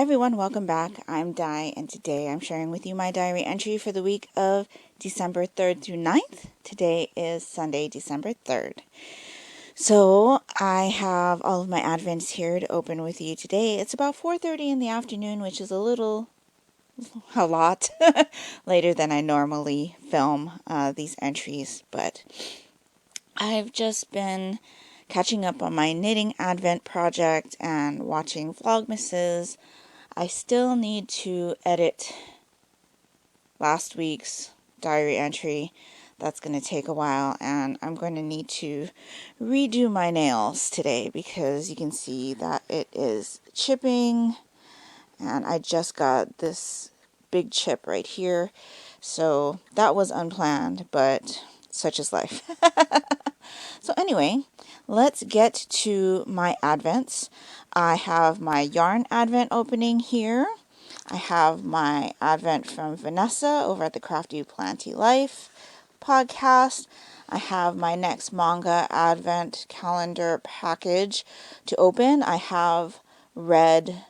everyone, welcome back. I'm Di, and today I'm sharing with you my diary entry for the week of December 3rd through 9th. Today is Sunday, December 3rd. So I have all of my Advents here to open with you today. It's about 4:30 in the afternoon, which is a lot later than I normally film these entries, but I've just been catching up on my knitting Advent project and watching Vlogmases. I still need to edit last week's diary entry. That's going to take a while, and I'm going to need to redo my nails today because you can see that it is chipping, and I just got this big chip right here. So that was unplanned, but such is life. So anyway, let's get to my Advents. I have my yarn Advent opening here. I have my Advent from Vanessa over at the Crafty Planty Life podcast. I have my next Manga Advent Calendar package to open. I have read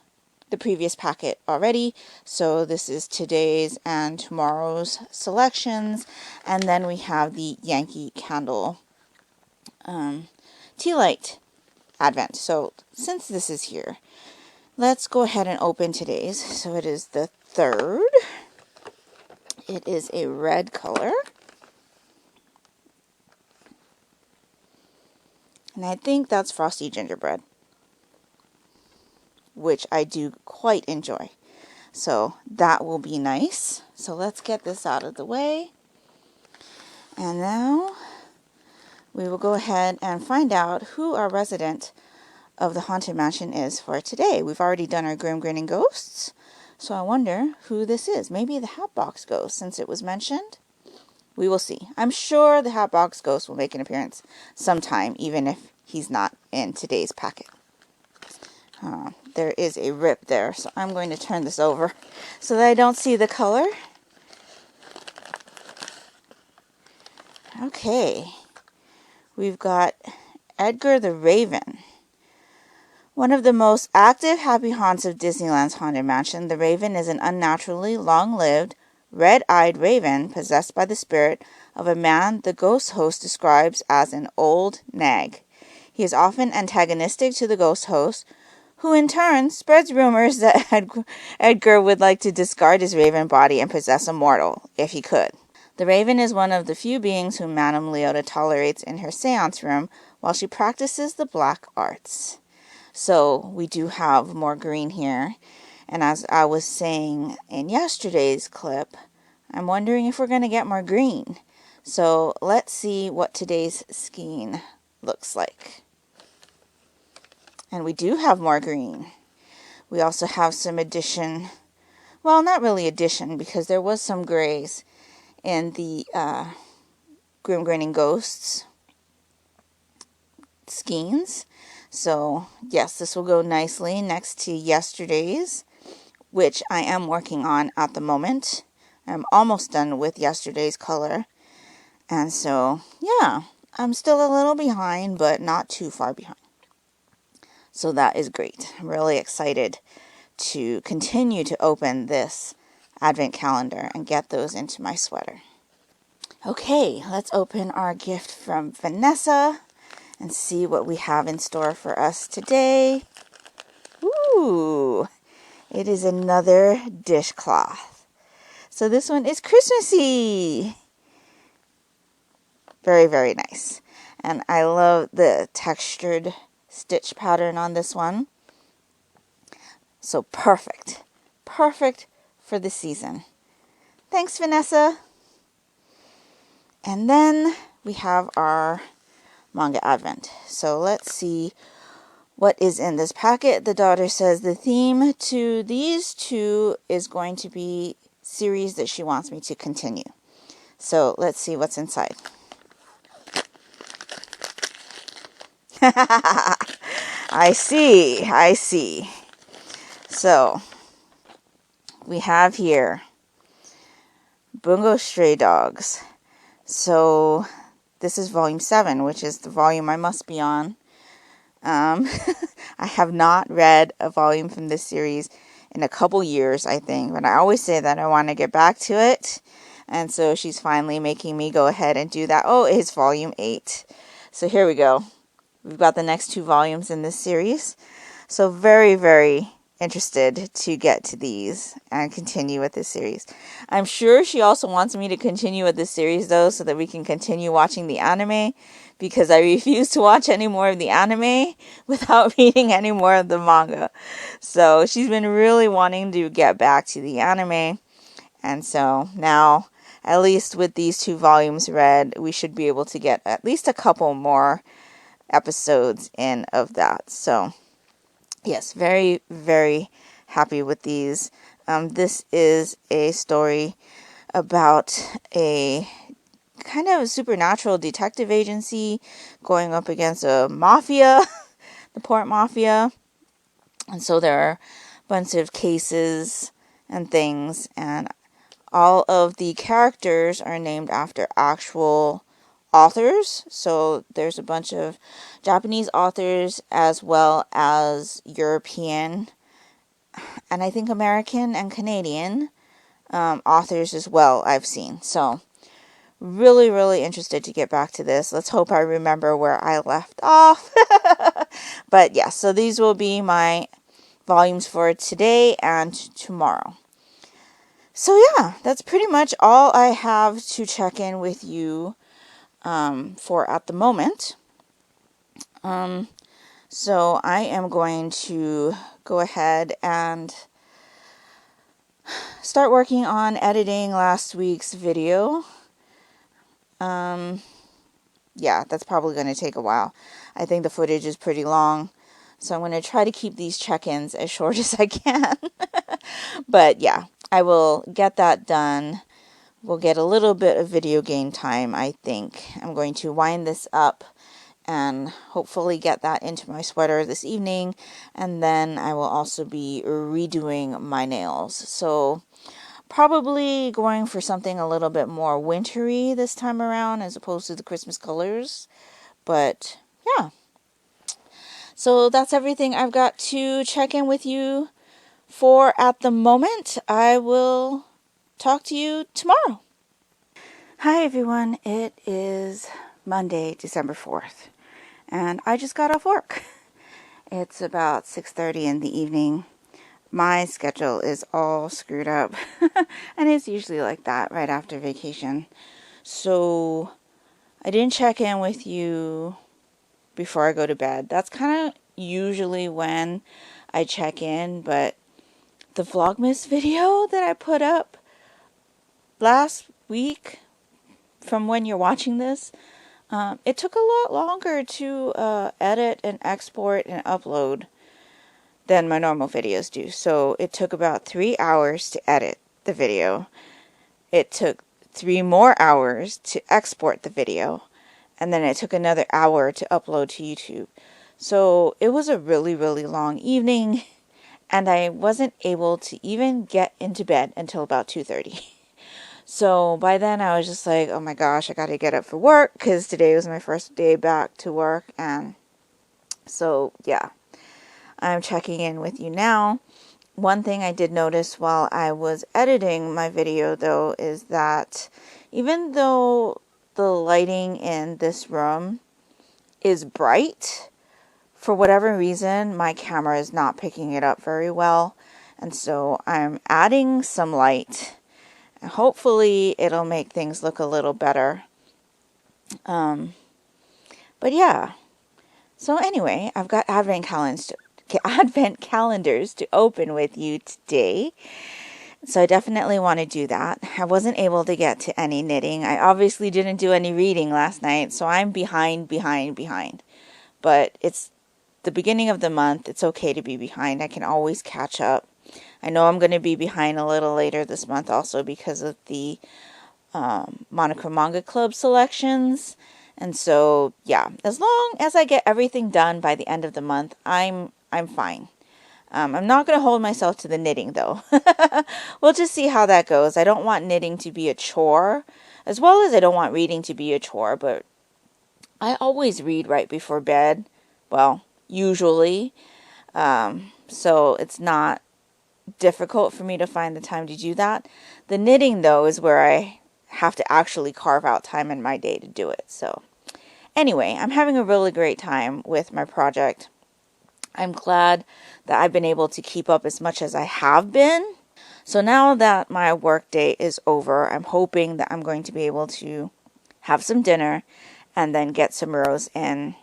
the previous packet already, so this is today's and tomorrow's selections. And then we have the Yankee Candle Tea Light Advent. So since this is here, let's go ahead and open today's. So it is the 3rd. It is a red color. And I think that's Frosty Gingerbread, which I do quite enjoy. So that will be nice. So let's get this out of the way. And now we will go ahead and find out who our resident of the Haunted Mansion is for today. We've already done our Grim Grinning Ghosts, so I wonder who this is. Maybe the Hatbox Ghost, since it was mentioned. We will see. I'm sure the Hatbox Ghost will make an appearance sometime, even if he's not in today's packet. There is a rip there, so I'm going to turn this over so that I don't see the color. Okay. We've got Edgar the Raven. One of the most active happy haunts of Disneyland's Haunted Mansion, the Raven is an unnaturally long-lived, red-eyed raven possessed by the spirit of a man the ghost host describes as an old nag. He is often antagonistic to the ghost host, who in turn spreads rumors that Edgar would like to discard his raven body and possess a mortal, if he could. The Raven is one of the few beings whom Madame Leota tolerates in her seance room while she practices the black arts. So we do have more green here. And as I was saying in yesterday's clip, I'm wondering if we're going to get more green. So let's see what today's skein looks like. And we do have more green. We also have some addition. Well, not really addition, because there was some grays in the Grim Grinning Ghosts skeins. So, yes, this will go nicely next to yesterday's, which I am working on at the moment. I'm almost done with yesterday's color. And so, yeah, I'm still a little behind, but not too far behind. So that is great. I'm really excited to continue to open this Advent calendar and get those into my sweater. Okay, let's open our gift from Vanessa and see what we have in store for us today. Ooh, it is another dishcloth. So this one is Christmassy. Very, very nice. And I love the textured stitch pattern on this one. So perfect. Perfect for the season. Thanks, Vanessa. And then we have our Manga Advent. So let's see what is in this packet. The daughter says the theme to these two is going to be series that she wants me to continue. So let's see what's inside. I see. So we have here Bungo Stray Dogs. So this is volume 7, which is the volume I must be on. I have not read a volume from this series in a couple years, I think. But I always say that I want to get back to it. And so she's finally making me go ahead and do that. Oh, it's volume 8. So here we go. We've got the next 2 volumes in this series. So very, very interested to get to these and continue with this series. I'm sure she also wants me to continue with this series though, so that we can continue watching the anime, because I refuse to watch any more of the anime without reading any more of the manga. So she's been really wanting to get back to the anime. And so now, at least with these 2 volumes read, we should be able to get at least a couple more episodes in of that. So yes, very, very happy with these. This is a story about a kind of supernatural detective agency going up against a mafia, the port mafia. And so there are a bunch of cases and things, and all of the characters are named after actual authors. So there's a bunch of Japanese authors as well as European and I think American and Canadian authors as well I've seen. So really, really interested to get back to this. Let's hope I remember where I left off. But yeah, so these will be my volumes for today and tomorrow. So yeah, that's pretty much all I have to check in with you for at the moment. So I am going to go ahead and start working on editing last week's video. Yeah, that's probably going to take a while. I think the footage is pretty long, so I'm going to try to keep these check-ins as short as I can. But yeah, I will get that done. We'll get a little bit of video game time, I think. I'm going to wind this up and hopefully get that into my sweater this evening. And then I will also be redoing my nails. So probably going for something a little bit more wintry this time around as opposed to the Christmas colors. But yeah. So that's everything I've got to check in with you for at the moment. I will talk to you tomorrow. Hi everyone, it is Monday, December 4th, and I just got off work. It's about 6:30 in the evening. My schedule is all screwed up, and it's usually like that right after vacation. So I didn't check in with you before I go to bed. That's kind of usually when I check in, but the Vlogmas video that I put up last week, from when you're watching this, it took a lot longer to edit and export and upload than my normal videos do. So it took about 3 hours to edit the video. It took 3 more hours to export the video. And then it took another hour to upload to YouTube. So it was a really, really long evening. And I wasn't able to even get into bed until about 2:30. So by then I was just like, oh my gosh, I got to get up for work, because today was my first day back to work. And so yeah, I'm checking in with you now. One thing I did notice while I was editing my video though is that even though the lighting in this room is bright, for whatever reason my camera is not picking it up very well. And so I'm adding some light. Hopefully it'll make things look a little better. But yeah. So anyway, I've got advent calendars to open with you today. So I definitely want to do that. I wasn't able to get to any knitting. I obviously didn't do any reading last night, so I'm behind. But it's the beginning of the month. It's okay to be behind. I can always catch up. I know I'm going to be behind a little later this month also because of the Monocle Manga Club selections. And so, yeah, as long as I get everything done by the end of the month, I'm fine. I'm not going to hold myself to the knitting, though. We'll just see how that goes. I don't want knitting to be a chore, as well as I don't want reading to be a chore, but I always read right before bed. Well, usually. So it's not difficult for me to find the time to do that. The knitting, though, is where I have to actually carve out time in my day to do it. So anyway, I'm having a really great time with my project. I'm glad that I've been able to keep up as much as I have been. So now that my work day is over, I'm hoping that I'm going to be able to have some dinner and then get some rows in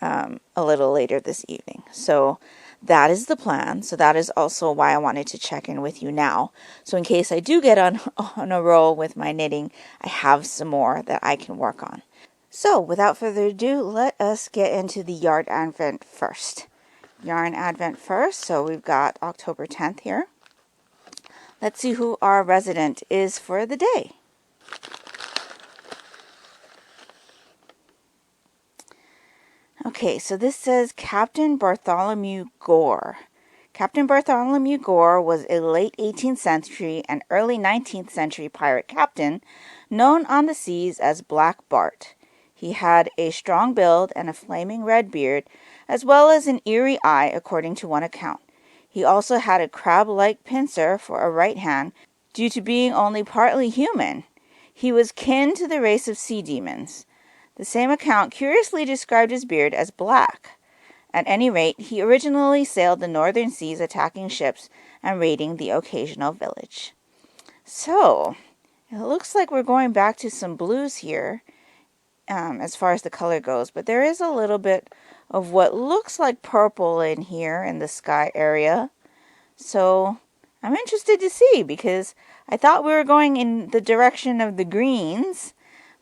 a little later this evening. So that is the plan. So that is also why I wanted to check in with you now. So in case I do get on a roll with my knitting, I have some more that I can work on. So without further ado, let us get into the yarn advent first. Yarn advent first. So we've got October 10th here. Let's see who our resident is for the day. Okay, so this says Captain Bartholomew Gore. Captain Bartholomew Gore was a late 18th century and early 19th century pirate captain known on the seas as Black Bart. He had a strong build and a flaming red beard, as well as an eerie eye, according to one account. He also had a crab-like pincer for a right hand due to being only partly human. He was kin to the race of sea demons. The same account curiously described his beard as black. At any rate, he originally sailed the northern seas attacking ships and raiding the occasional village. So, it looks like we're going back to some blues here as far as the color goes, but there is a little bit of what looks like purple in here in the sky area. So, I'm interested to see because I thought we were going in the direction of the greens,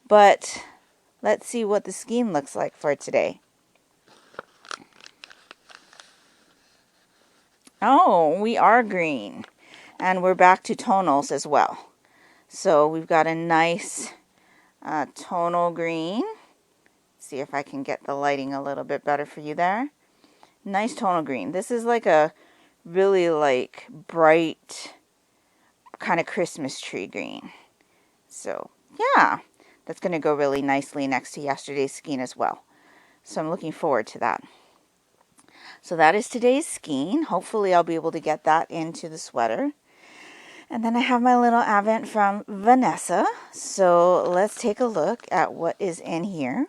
but let's see what the scheme looks like for today. Oh, we are green. And we're back to tonals as well. So we've got a nice tonal green. See if I can get the lighting a little bit better for you there. Nice tonal green. This is like a really like bright kind of Christmas tree green. So yeah, that's going to go really nicely next to yesterday's skein as well. So I'm looking forward to that. So that is today's skein. Hopefully I'll be able to get that into the sweater. And then I have my little advent from Vanessa. So let's take a look at what is in here.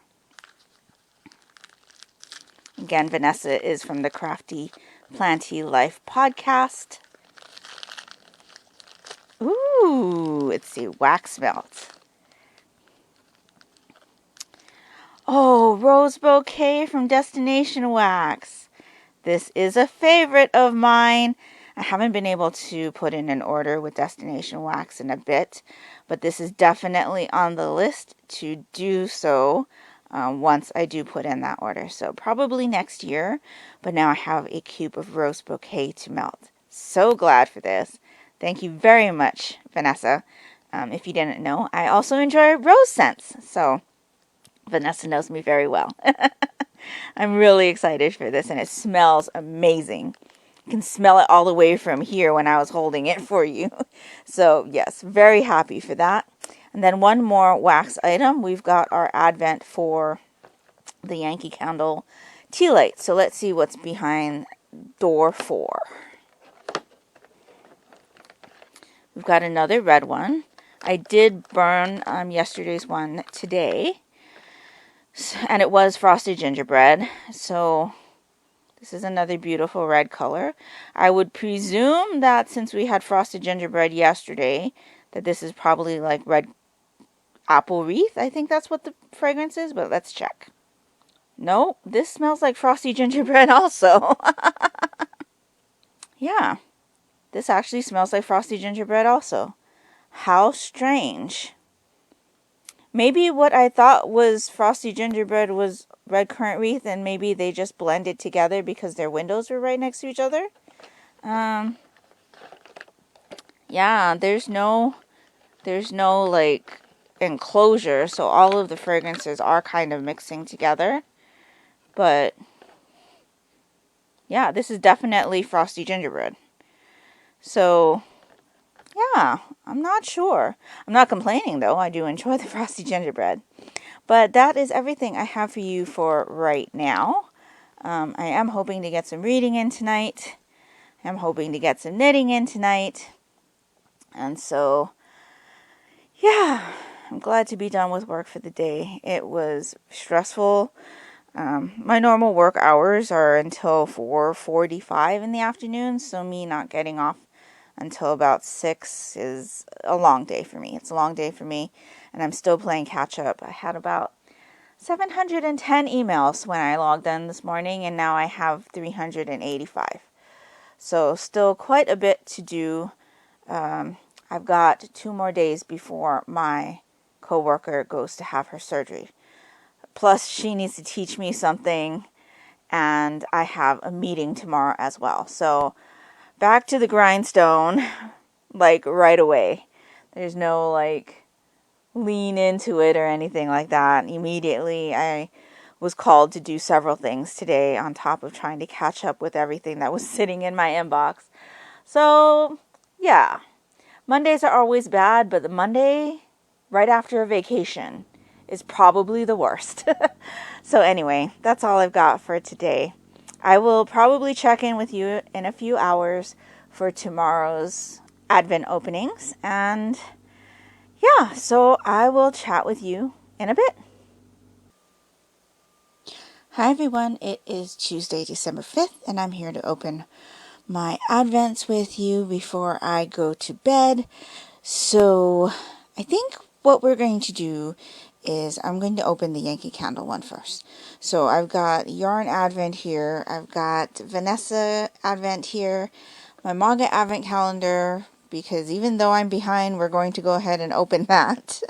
Again, Vanessa is from the Crafty Planty Life podcast. Ooh, let's see, wax melt. Oh, rose bouquet from Destination Wax. This is a favorite of mine. I haven't been able to put in an order with Destination Wax in a bit, but this is definitely on the list to do so once I do put in that order. So probably next year, but now I have a cube of rose bouquet to melt. So glad for this. Thank you very much, Vanessa. If you didn't know, I also enjoy rose scents, so Vanessa knows me very well. I'm really excited for this, and it smells amazing. You can smell it all the way from here when I was holding it for you. So, yes, very happy for that. And then one more wax item. We've got our advent for the Yankee Candle tea light. So let's see what's behind door 4. We've got another red one. I did burn yesterday's one today. And it was frosted gingerbread. So this is another beautiful red color. I would presume that since we had frosted gingerbread yesterday, that this is probably like red apple wreath. I think that's what the fragrance is, but let's check. No, this smells like frosty gingerbread also. Yeah, this actually smells like frosty gingerbread also. How strange. Maybe what I thought was frosty gingerbread was red currant wreath, and maybe they just blended together because their windows were right next to each other. Yeah, there's no like enclosure, so all of the fragrances are kind of mixing together. But yeah, this is definitely frosty gingerbread. So yeah, I'm not sure. I'm not complaining though. I do enjoy the frosty gingerbread. But that is everything I have for you for right now. I am hoping to get some reading in tonight. am hoping to get some knitting in tonight. And so, yeah, I'm glad to be done with work for the day. It was stressful. My normal work hours are until 4:45 in the afternoon, so me not getting off until about 6 is a long day for me. It's a long day for me, and I'm still playing catch up. I had about 710 emails when I logged in this morning, and now I have 385. So still quite a bit to do. I've got 2 more days before my coworker goes to have her surgery. Plus, she needs to teach me something, and I have a meeting tomorrow as well. So, back to the grindstone, like, right away. There's no, like, lean into it or anything like that. Immediately, I was called to do several things today on top of trying to catch up with everything that was sitting in my inbox. So, yeah. Mondays are always bad, but the Monday right after a vacation is probably the worst. So anyway, that's all I've got for today. I will probably check in with you in a few hours for tomorrow's Advent openings. And yeah, so I will chat with you in a bit. Hi everyone, it is Tuesday, December 5th, and I'm here to open my Advents with you before I go to bed. So I think what we're going to do is I'm going to open the Yankee Candle one first. So I've got Yarn Advent here, I've got Vanessa Advent here, my Manga Advent Calendar, because even though I'm behind, we're going to go ahead and open that.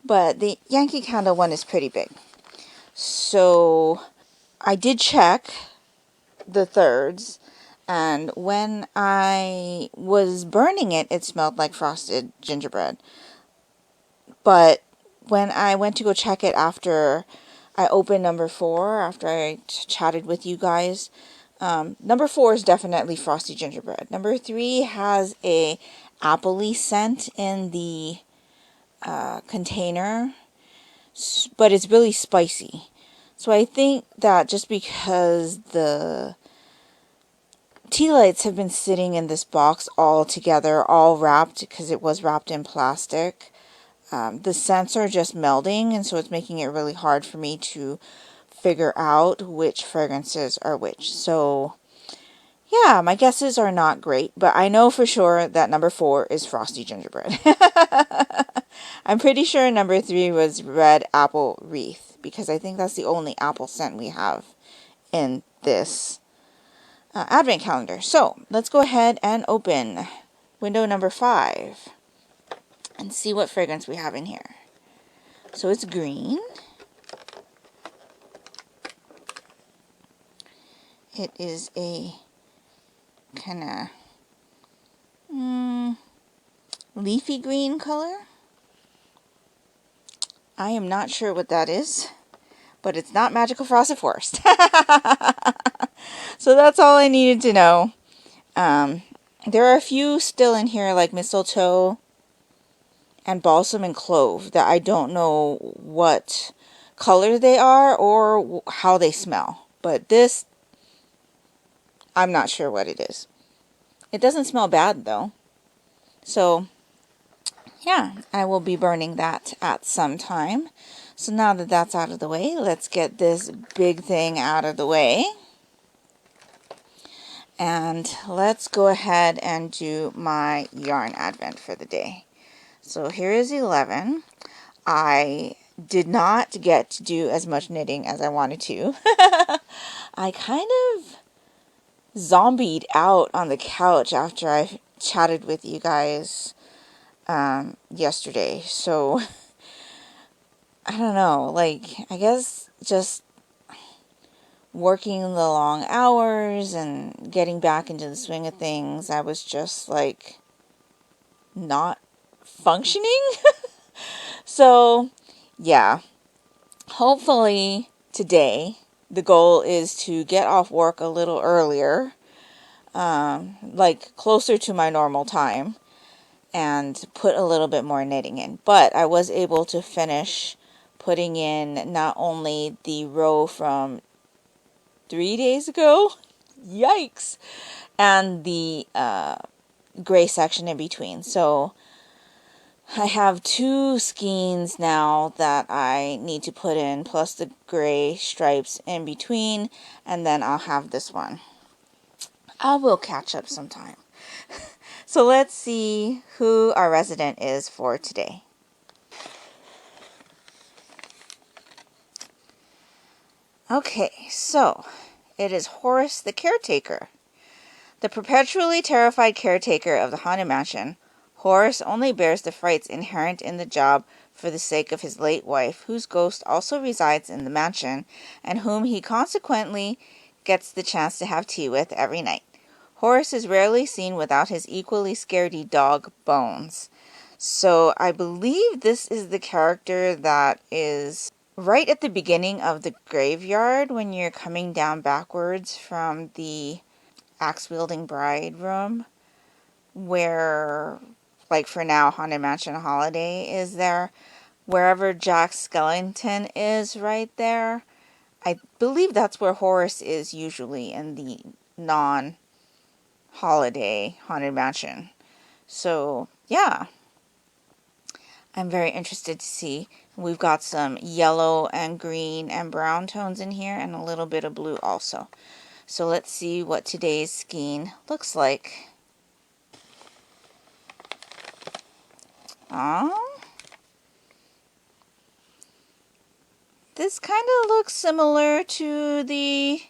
But the Yankee Candle one is pretty big. So I did check the thirds, and when I was burning it, it smelled like frosted gingerbread. But when I went to go check it after I opened number 4, after I chatted with you guys, number 4 is definitely frosty gingerbread. Number 3 has a appley scent in the container, but it's really spicy. So I think that just because the tea lights have been sitting in this box all together, all wrapped, because it was wrapped in plastic, the scents are just melding, and so it's making it really hard for me to figure out which fragrances are which. So yeah, my guesses are not great, but I know for sure that number 4 is frosty gingerbread. I'm pretty sure number 3 was red apple wreath, because I think that's the only apple scent we have in this Advent calendar. So let's go ahead and open window number 5 and see what fragrance we have in here. So it's green. It is a kind of leafy green color. I am not sure what that is, but it's not Magical Frosted Forest. So that's all I needed to know. There are a few still in here, like mistletoe and balsam and clove, that I don't know what color they are or how they smell. But this, I'm not sure what it is. It doesn't smell bad though. So yeah, I will be burning that at some time. So now that that's out of the way, let's get this big thing out of the way. And let's go ahead and do my yarn advent for the day. So here is 11. I did not get to do as much knitting as I wanted to. I kind of zombied out on the couch after I chatted with you guys yesterday. So I don't know, like, I guess just working the long hours and getting back into the swing of things, I was just like not functioning. So yeah, hopefully today the goal is to get off work a little earlier, like closer to my normal time, and put a little bit more knitting in. But I was able to finish putting in not only the row from 3 days ago, yikes, and the gray section in between. So I have 2 skeins now that I need to put in, plus the gray stripes in between, and then I'll have this one. I will catch up sometime. So let's see who our resident is for today. Okay, so it is Horace the caretaker. The perpetually terrified caretaker of the Haunted Mansion, Horace only bears the frights inherent in the job for the sake of his late wife, whose ghost also resides in the mansion, and whom he consequently gets the chance to have tea with every night. Horace is rarely seen without his equally scaredy dog, Bones. So I believe this is the character that is right at the beginning of the graveyard when you're coming down backwards from the axe-wielding bride room, where, like for now, Haunted Mansion Holiday is there. Wherever Jack Skellington is right there, I believe that's where Horace is usually in the non-holiday Haunted Mansion. So, yeah. I'm very interested to see. We've got some yellow and green and brown tones in here, and a little bit of blue also. So let's see what today's skein looks like. This kind of looks similar to the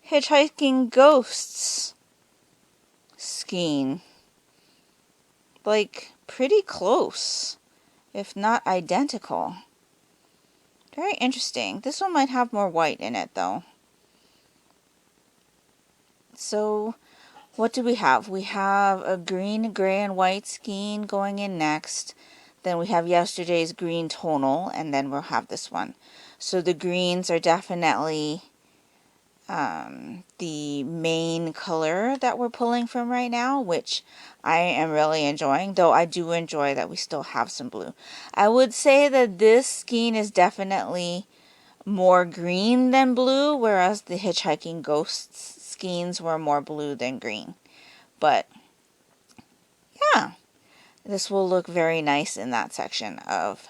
Hitchhiking Ghosts skein. Like, pretty close, if not identical. Very interesting. This one might have more white in it, though. So, what do we have? We have a green, gray, and white skein going in next. Then we have yesterday's green tonal, and then we'll have this one. So the greens are definitely the main color that we're pulling from right now, which I am really enjoying, though I do enjoy that we still have some blue. I would say that this skein is definitely more green than blue, whereas the Hitchhiking Ghosts skeins were more blue than green. But yeah, this will look very nice in that section of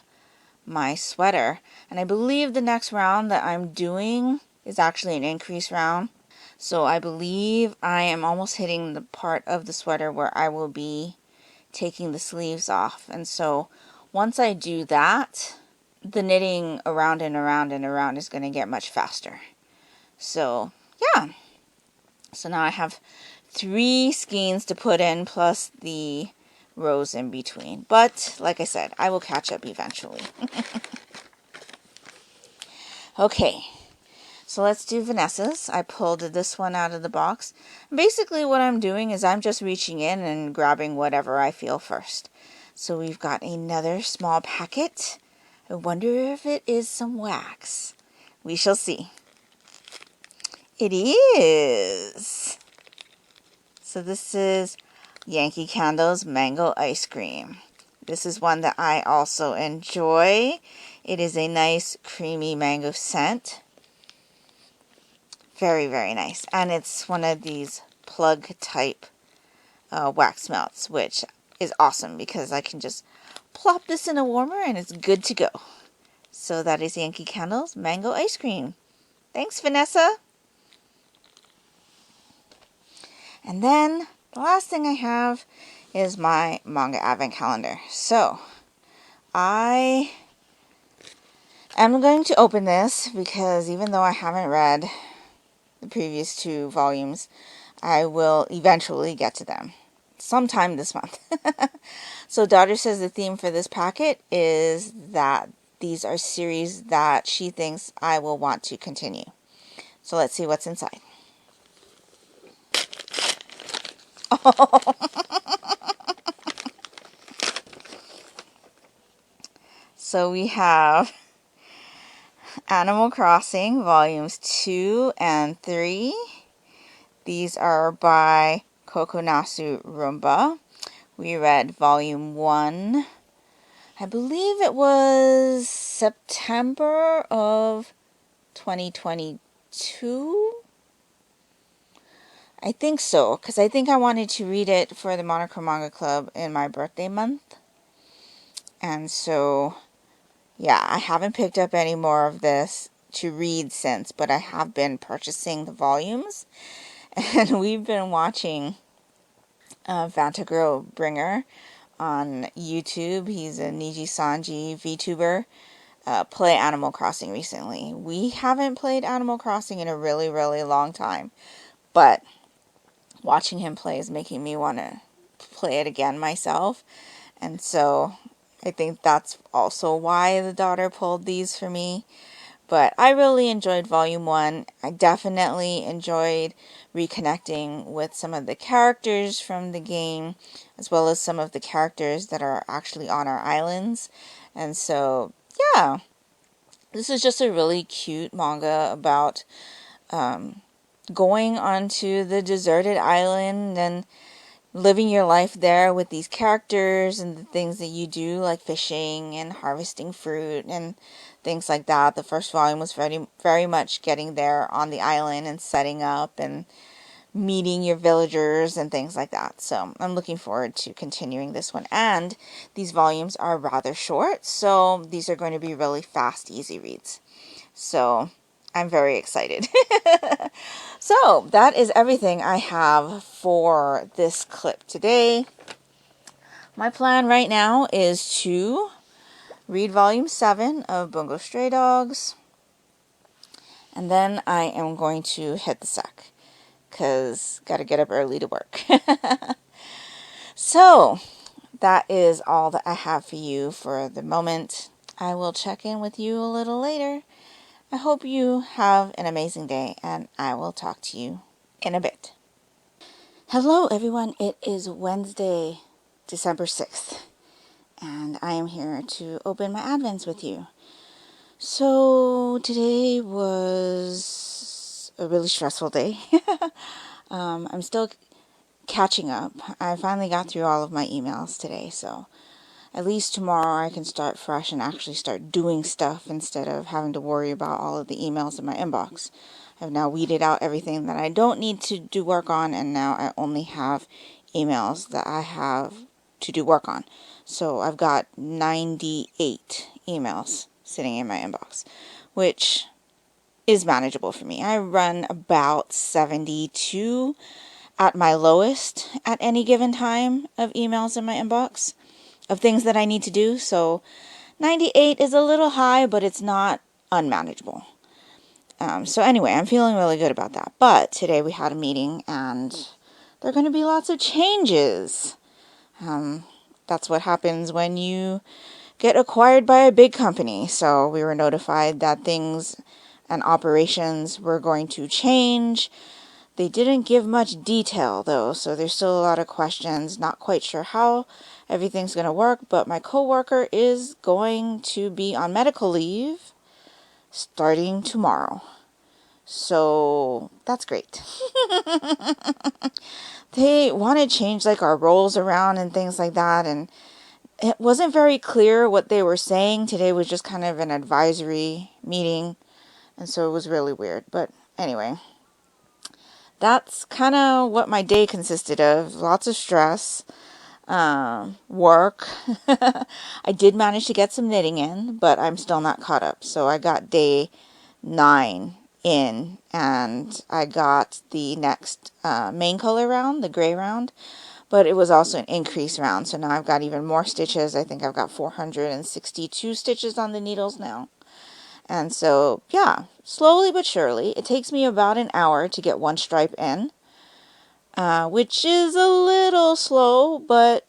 my sweater. And I believe the next round that I'm doing is actually an increase round. So I believe I am almost hitting the part of the sweater where I will be taking the sleeves off. And so once I do that, the knitting around and around and around is going to get much faster. So yeah. So now I have 3 skeins to put in plus the rows in between. But like I said, I will catch up eventually. Okay. So let's do Vanessa's. I pulled this one out of the box. Basically what I'm doing is I'm just reaching in and grabbing whatever I feel first. So we've got another small packet. I wonder if it is some wax. We shall see. It is. So this is Yankee Candle's Mango Ice Cream. This is one that I also enjoy. It is a nice creamy mango scent. Very, very nice. And it's one of these plug type wax melts, which is awesome because I can just plop this in a warmer and it's good to go. So that is Yankee Candle's Mango Ice Cream. Thanks, Vanessa. And then the last thing I have is my Manga Advent Calendar. So I am going to open this because even though I haven't read the previous 2 volumes, I will eventually get to them sometime this month. So Daughter says the theme for this packet is that these are series that she thinks I will want to continue. So let's see what's inside. So we have Animal Crossing volumes 2 and 3. These are by Kokonasu Rumba. We read volume 1. I believe it was September of 2022. I think so, because I think I wanted to read it for the Monochrome Manga Club in my birthday month. And so, yeah, I haven't picked up any more of this to read since, but I have been purchasing the volumes. And we've been watching Vantagro Bringer on YouTube. He's a Niji Sanji VTuber. Play Animal Crossing recently. We haven't played Animal Crossing in a really, really long time. But watching him play is making me want to play it again myself. And so I think that's also why the daughter pulled these for me. But I really enjoyed Volume 1. I definitely enjoyed reconnecting with some of the characters from the game, as well as some of the characters that are actually on our islands. And so, yeah, this is just a really cute manga about going onto the deserted island and living your life there with these characters and the things that you do, like fishing and harvesting fruit and things like that. The first volume was very, very much getting there on the island and setting up and meeting your villagers and things like that. So I'm looking forward to continuing this one. And these volumes are rather short, so these are going to be really fast, easy reads. So I'm very excited. So that is everything I have for this clip today. My plan right now is to read volume 7 of Bungo Stray Dogs. And then I am going to hit the sack, because gotta get up early to work. So that is all that I have for you for the moment. I will check in with you a little later. I hope you have an amazing day, and I will talk to you in a bit. Hello everyone, it is Wednesday, December 6th, and I am here to open my Advents with you. So today was a really stressful day. I'm still catching up. I finally got through all of my emails today, so at least tomorrow I can start fresh and actually start doing stuff instead of having to worry about all of the emails in my inbox. I've now weeded out everything that I don't need to do work on, and now I only have emails that I have to do work on. So I've got 98 emails sitting in my inbox, which is manageable for me. I run about 72 at my lowest at any given time of emails in my inbox of things that I need to do. So 98 is a little high, but it's not unmanageable. So anyway, I'm feeling really good about that. But today we had a meeting, and there are going to be lots of changes. That's what happens when you get acquired by a big company. So we were notified that things and operations were going to change. They didn't give much detail, though, so there's still a lot of questions. Not quite sure how everything's going to work, but my coworker is going to be on medical leave starting tomorrow. So that's great. They want to change like our roles around and things like that, and it wasn't very clear what they were saying. Today was just kind of an advisory meeting, and so it was really weird. But anyway, that's kind of what my day consisted of. Lots of stress, work. I did manage to get some knitting in, but I'm still not caught up. So I got day 9 in, and I got the next main color round, the gray round, but it was also an increase round. So now I've got even more stitches. I think I've got 462 stitches on the needles now. And so, yeah, slowly but surely, it takes me about an hour to get one stripe in, which is a little slow, but,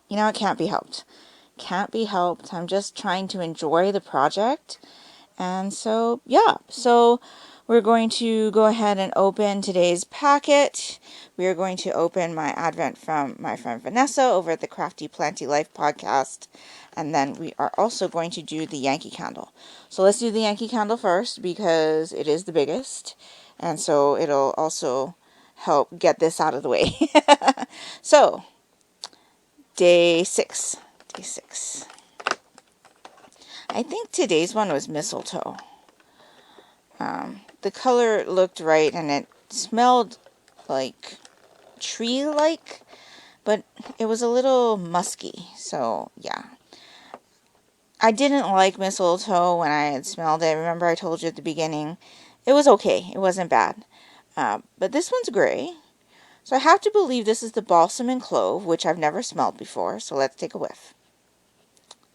you know, it can't be helped. Can't be helped. I'm just trying to enjoy the project. And so, yeah, so we're going to go ahead and open today's packet. We are going to open my Advent from my friend Vanessa over at the Crafty Planty Life podcast. And then we are also going to do the Yankee candle. So let's do the Yankee candle first, because it is the biggest. And so it'll also help get this out of the way. So, day 6. Day 6. I think today's one was mistletoe. The color looked right, and it smelled like tree-like, but it was a little musky. So yeah, I didn't like mistletoe when I had smelled it. Remember I told you at the beginning, it was okay. It wasn't bad. But this one's gray. So I have to believe this is the balsam and clove, which I've never smelled before. So let's take a whiff.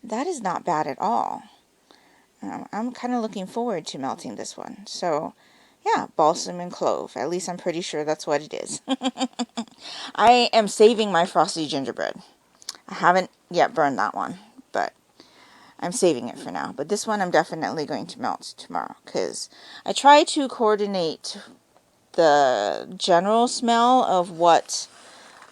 That is not bad at all. I'm kind of looking forward to melting this one. So yeah, balsam and clove. At least I'm pretty sure that's what it is. I am saving my frosty gingerbread. I haven't yet burned that one, but I'm saving it for now. But this one I'm definitely going to melt tomorrow, because I try to coordinate the general smell of what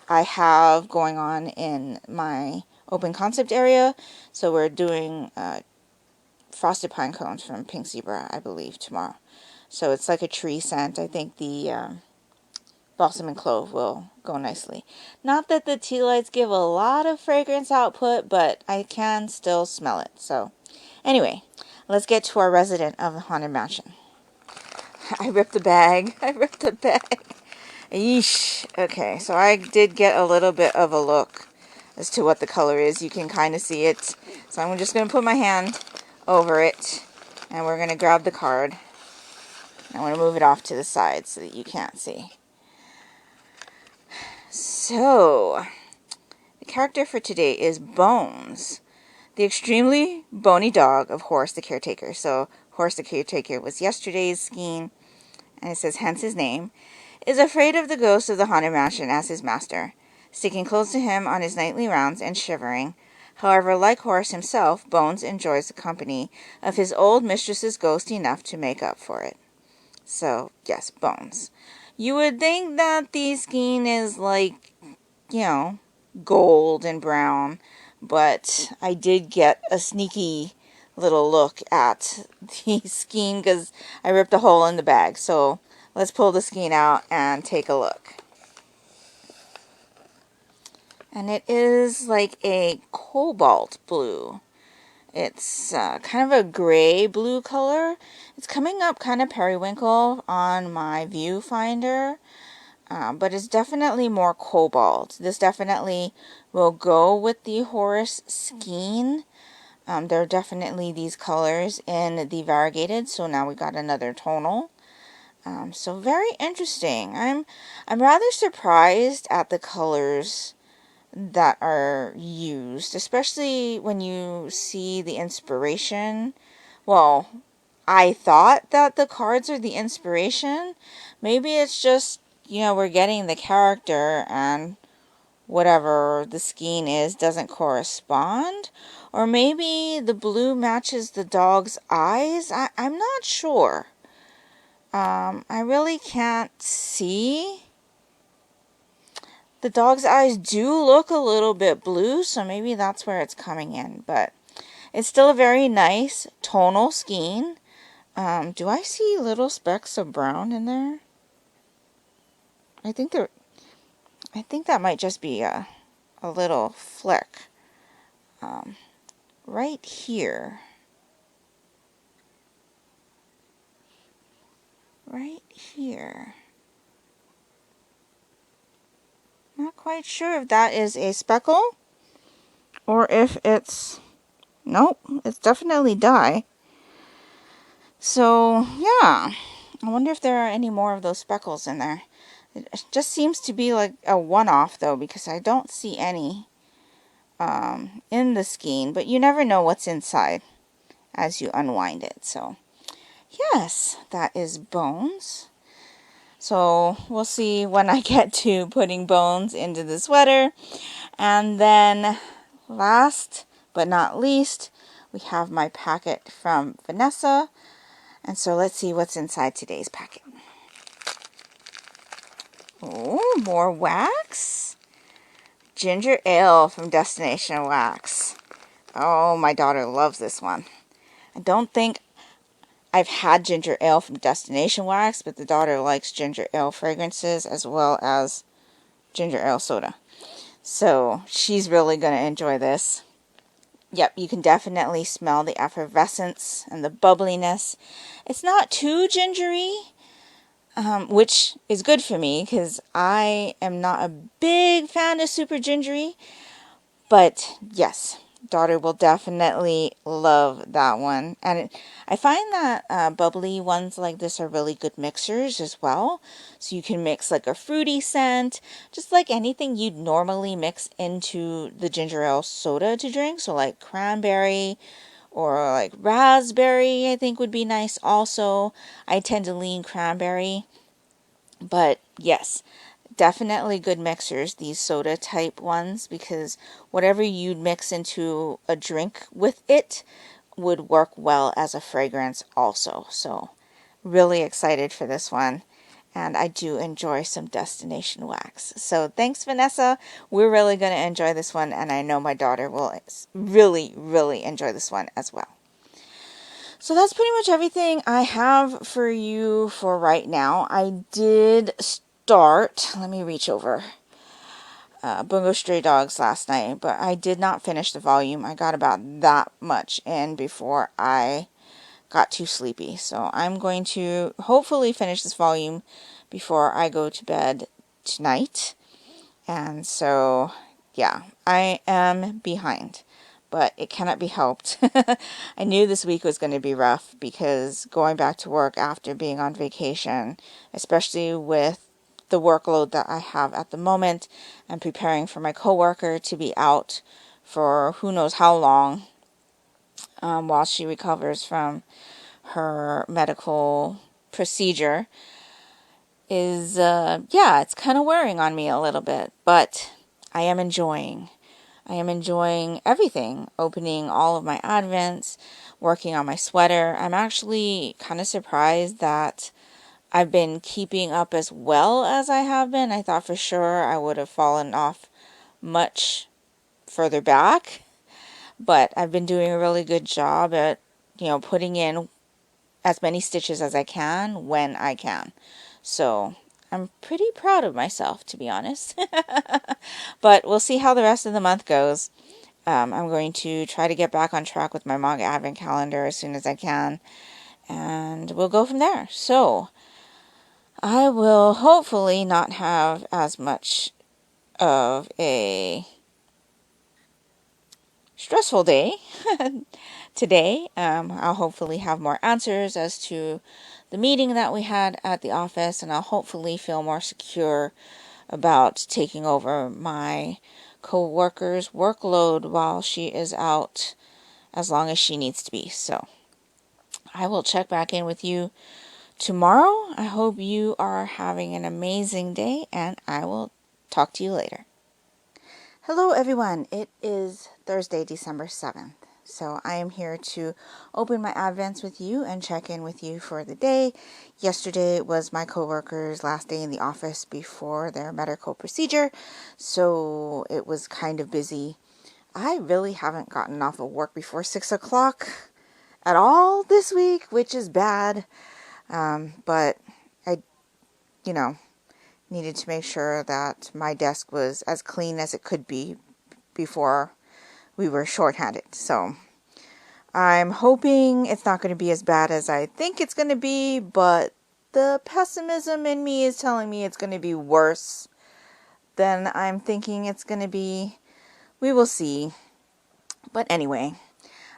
I have going on in my open concept area. So we're doing frosted pine cones from Pink Zebra, I believe, tomorrow. So it's like a tree scent. I think the balsam and clove will go nicely. Not that the tea lights give a lot of fragrance output, but I can still smell it. So anyway, let's get to our resident of the Haunted Mansion. I ripped the bag. I ripped the bag. Yeesh. Okay, so I did get a little bit of a look as to what the color is. You can kind of see it. So I'm just going to put my hand over it, and we're going to grab the card. I'm going to move it off to the side so that you can't see. So, the character for today is Bones, the extremely bony dog of Horace the Caretaker. So, Horace the Caretaker was yesterday's skein, and it says, hence his name, is afraid of the ghost of the Haunted Mansion as his master, sticking close to him on his nightly rounds and shivering. However, like Horace himself, Bones enjoys the company of his old mistress's ghost enough to make up for it. So, yes, Bones. You would think that the skein is like, you know, gold and brown, but I did get a sneaky little look at the skein because I ripped a hole in the bag. So let's pull the skein out and take a look. And it is like a cobalt blue. It's kind of a gray blue color. It's coming up kind of periwinkle on my viewfinder, but it's definitely more cobalt. This definitely will go with the Horace skein. There are definitely these colors in the variegated, so now we got another tonal. So very interesting. I'm rather surprised at the colors that are used, especially when you see the inspiration. Well, I thought that the cards are the inspiration. Maybe it's just, you know, we're getting the character and whatever the skein is doesn't correspond. Or maybe the blue matches the dog's eyes. I'm not sure. I really can't see. The dog's eyes do look a little bit blue, so maybe that's where it's coming in. But it's still a very nice tonal skein. Do I see little specks of brown in there? I think that might just be a little flick. Right here. Right here. Not quite sure if that is a speckle or if it's... Nope, it's definitely dye. So, yeah. I wonder if there are any more of those speckles in there. It just seems to be like a one-off, though, because I don't see any in the skein. But you never know what's inside as you unwind it. So, yes, that is Bones. So, we'll see when I get to putting Bones into the sweater. And then, last but not least, we have my packet from Vanessa. And so let's see what's inside today's packet. Oh, more wax. Ginger ale from Destination Wax. Oh, my daughter loves this one. I don't think I've had ginger ale from Destination Wax, but the daughter likes ginger ale fragrances as well as ginger ale soda. So she's really going to enjoy this. Yep, you can definitely smell the effervescence and the bubbliness. It's not too gingery. which is good for me because I am not a big fan of super gingery. But yes, daughter will definitely love that one. And I find that bubbly ones like this are really good mixers as well. So you can mix like a fruity scent, just like anything you'd normally mix into the ginger ale soda to drink. So like cranberry or like raspberry, I think would be nice also. I tend to lean cranberry. But yes, definitely good mixers, these soda type ones, because whatever you'd mix into a drink with it would work well as a fragrance also. So really excited for this one. And I do enjoy some destination wax. So thanks, Vanessa. We're really going to enjoy this one. And I know my daughter will really, really enjoy this one as well. So that's pretty much everything I have for you for right now. I did start, let me reach over, Bungo Stray Dogs last night, but I did not finish the volume. I got about that much in before I got too sleepy. So I'm going to hopefully finish this volume before I go to bed tonight. And so, yeah, I am behind, but it cannot be helped. I knew this week was going to be rough because going back to work after being on vacation, especially with the workload that I have at the moment and preparing for my coworker to be out for who knows how long while she recovers from her medical procedure is, yeah, it's kind of wearing on me a little bit, but I am enjoying everything, opening all of my advents, working on my sweater. I'm actually kind of surprised that I've been keeping up as well as I have been. I thought for sure I would have fallen off much further back, but I've been doing a really good job at, putting in as many stitches as I can when I can. So I'm pretty proud of myself, to be honest. But we'll see how the rest of the month goes. I'm going to try to get back on track with my Manga Advent Calendar as soon as I can. And we'll go from there. So I will hopefully not have as much of a stressful day today. I'll hopefully have more answers as to the meeting that we had at the office, and I'll hopefully feel more secure about taking over my co-worker's workload while she is out as long as she needs to be. So I will check back in with you tomorrow. I hope you are having an amazing day, and I will talk to you later. Hello everyone, it is Thursday, December 7th. So I am here to open my advents with you and check in with you for the day. Yesterday was my coworker's last day in the office before their medical procedure, so it was kind of busy. I really haven't gotten off of work before 6 o'clock at all this week, which is bad. But I, needed to make sure that my desk was as clean as it could be before we were shorthanded. So I'm hoping it's not going to be as bad as I think it's going to be, but the pessimism in me is telling me it's going to be worse than I'm thinking it's going to be. We will see. But anyway,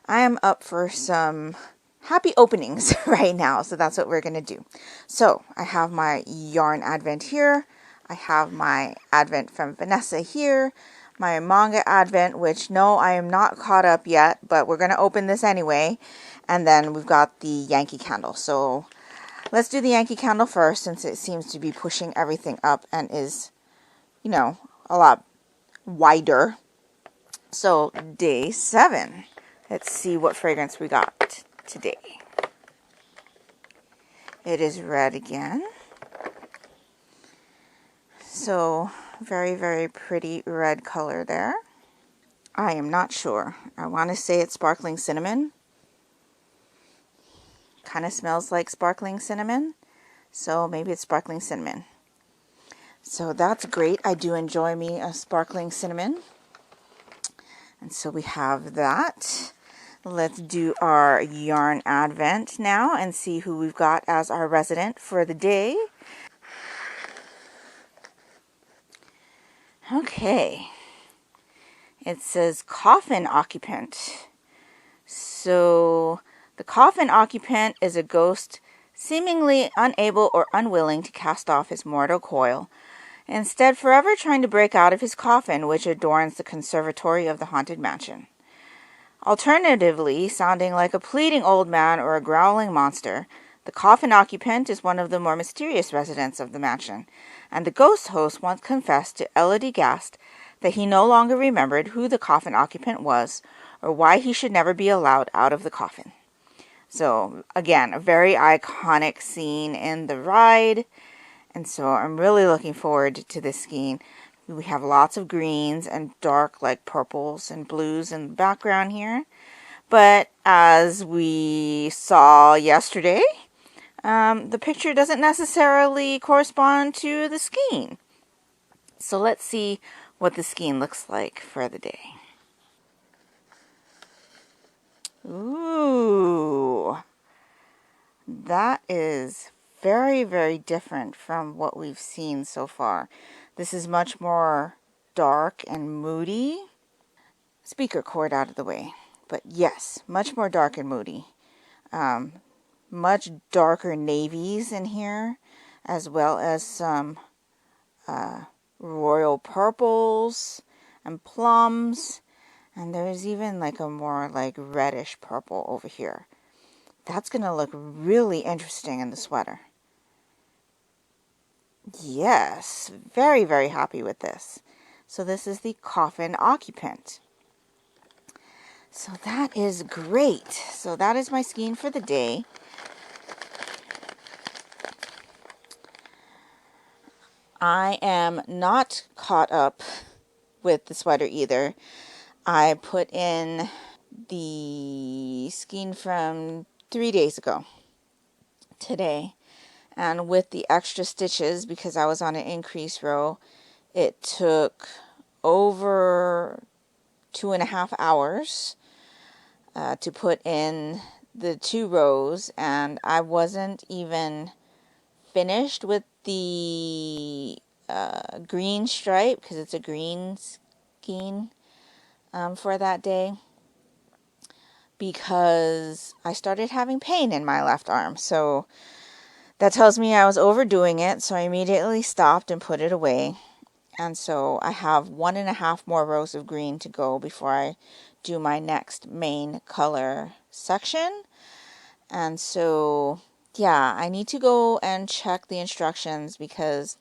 I am up for some happy openings right now, so that's what we're going to do. So I have my yarn advent here. I have my advent from Vanessa here. My manga advent, which no, I am not caught up yet, but we're going to open this anyway. And then we've got the Yankee candle. So let's do the Yankee candle first, since it seems to be pushing everything up and is, a lot wider. So day 7. Let's see what fragrance we got today. It is red again. So very, very pretty red color there. I am not sure. I want to say it's sparkling cinnamon. Kind of smells like sparkling cinnamon. So maybe it's sparkling cinnamon. So that's great. I do enjoy me a sparkling cinnamon. And so we have that. Let's do our yarn advent now and see who we've got as our resident for the day. Okay. It says coffin occupant. So the coffin occupant is a ghost seemingly unable or unwilling to cast off his mortal coil, instead forever trying to break out of his coffin, which adorns the conservatory of the haunted mansion. Alternatively, sounding like a pleading old man or a growling monster, the coffin occupant is one of the more mysterious residents of the mansion, and the ghost host once confessed to Elodie Gast that he no longer remembered who the coffin occupant was or why he should never be allowed out of the coffin. So, again, a very iconic scene in the ride, and so I'm really looking forward to this scene. We have lots of greens and dark like purples and blues in the background here. But as we saw yesterday, the picture doesn't necessarily correspond to the skein. So let's see what the skein looks like for the day. Ooh, that is very, very different from what we've seen so far. This is much more dark and moody. Speaker cord out of the way. But yes, much more dark and moody. Much darker navies in here, as well as some royal purples and plums. And there's even like a more like reddish purple over here. That's going to look really interesting in the sweater. Yes, very, very happy with this. So this is the coffin occupant. So that is great. So that is my skein for the day. I am not caught up with the sweater either. I put in the skein from 3 days ago today. And with the extra stitches, because I was on an increase row, it took over 2.5 hours to put in the 2 rows, and I wasn't even finished with the green stripe, because it's a green skein for that day, because I started having pain in my left arm. So that tells me I was overdoing it, so I immediately stopped and put it away. And so I have 1.5 more rows of green to go before I do my next main color section. And so, yeah, I need to go and check the instructions because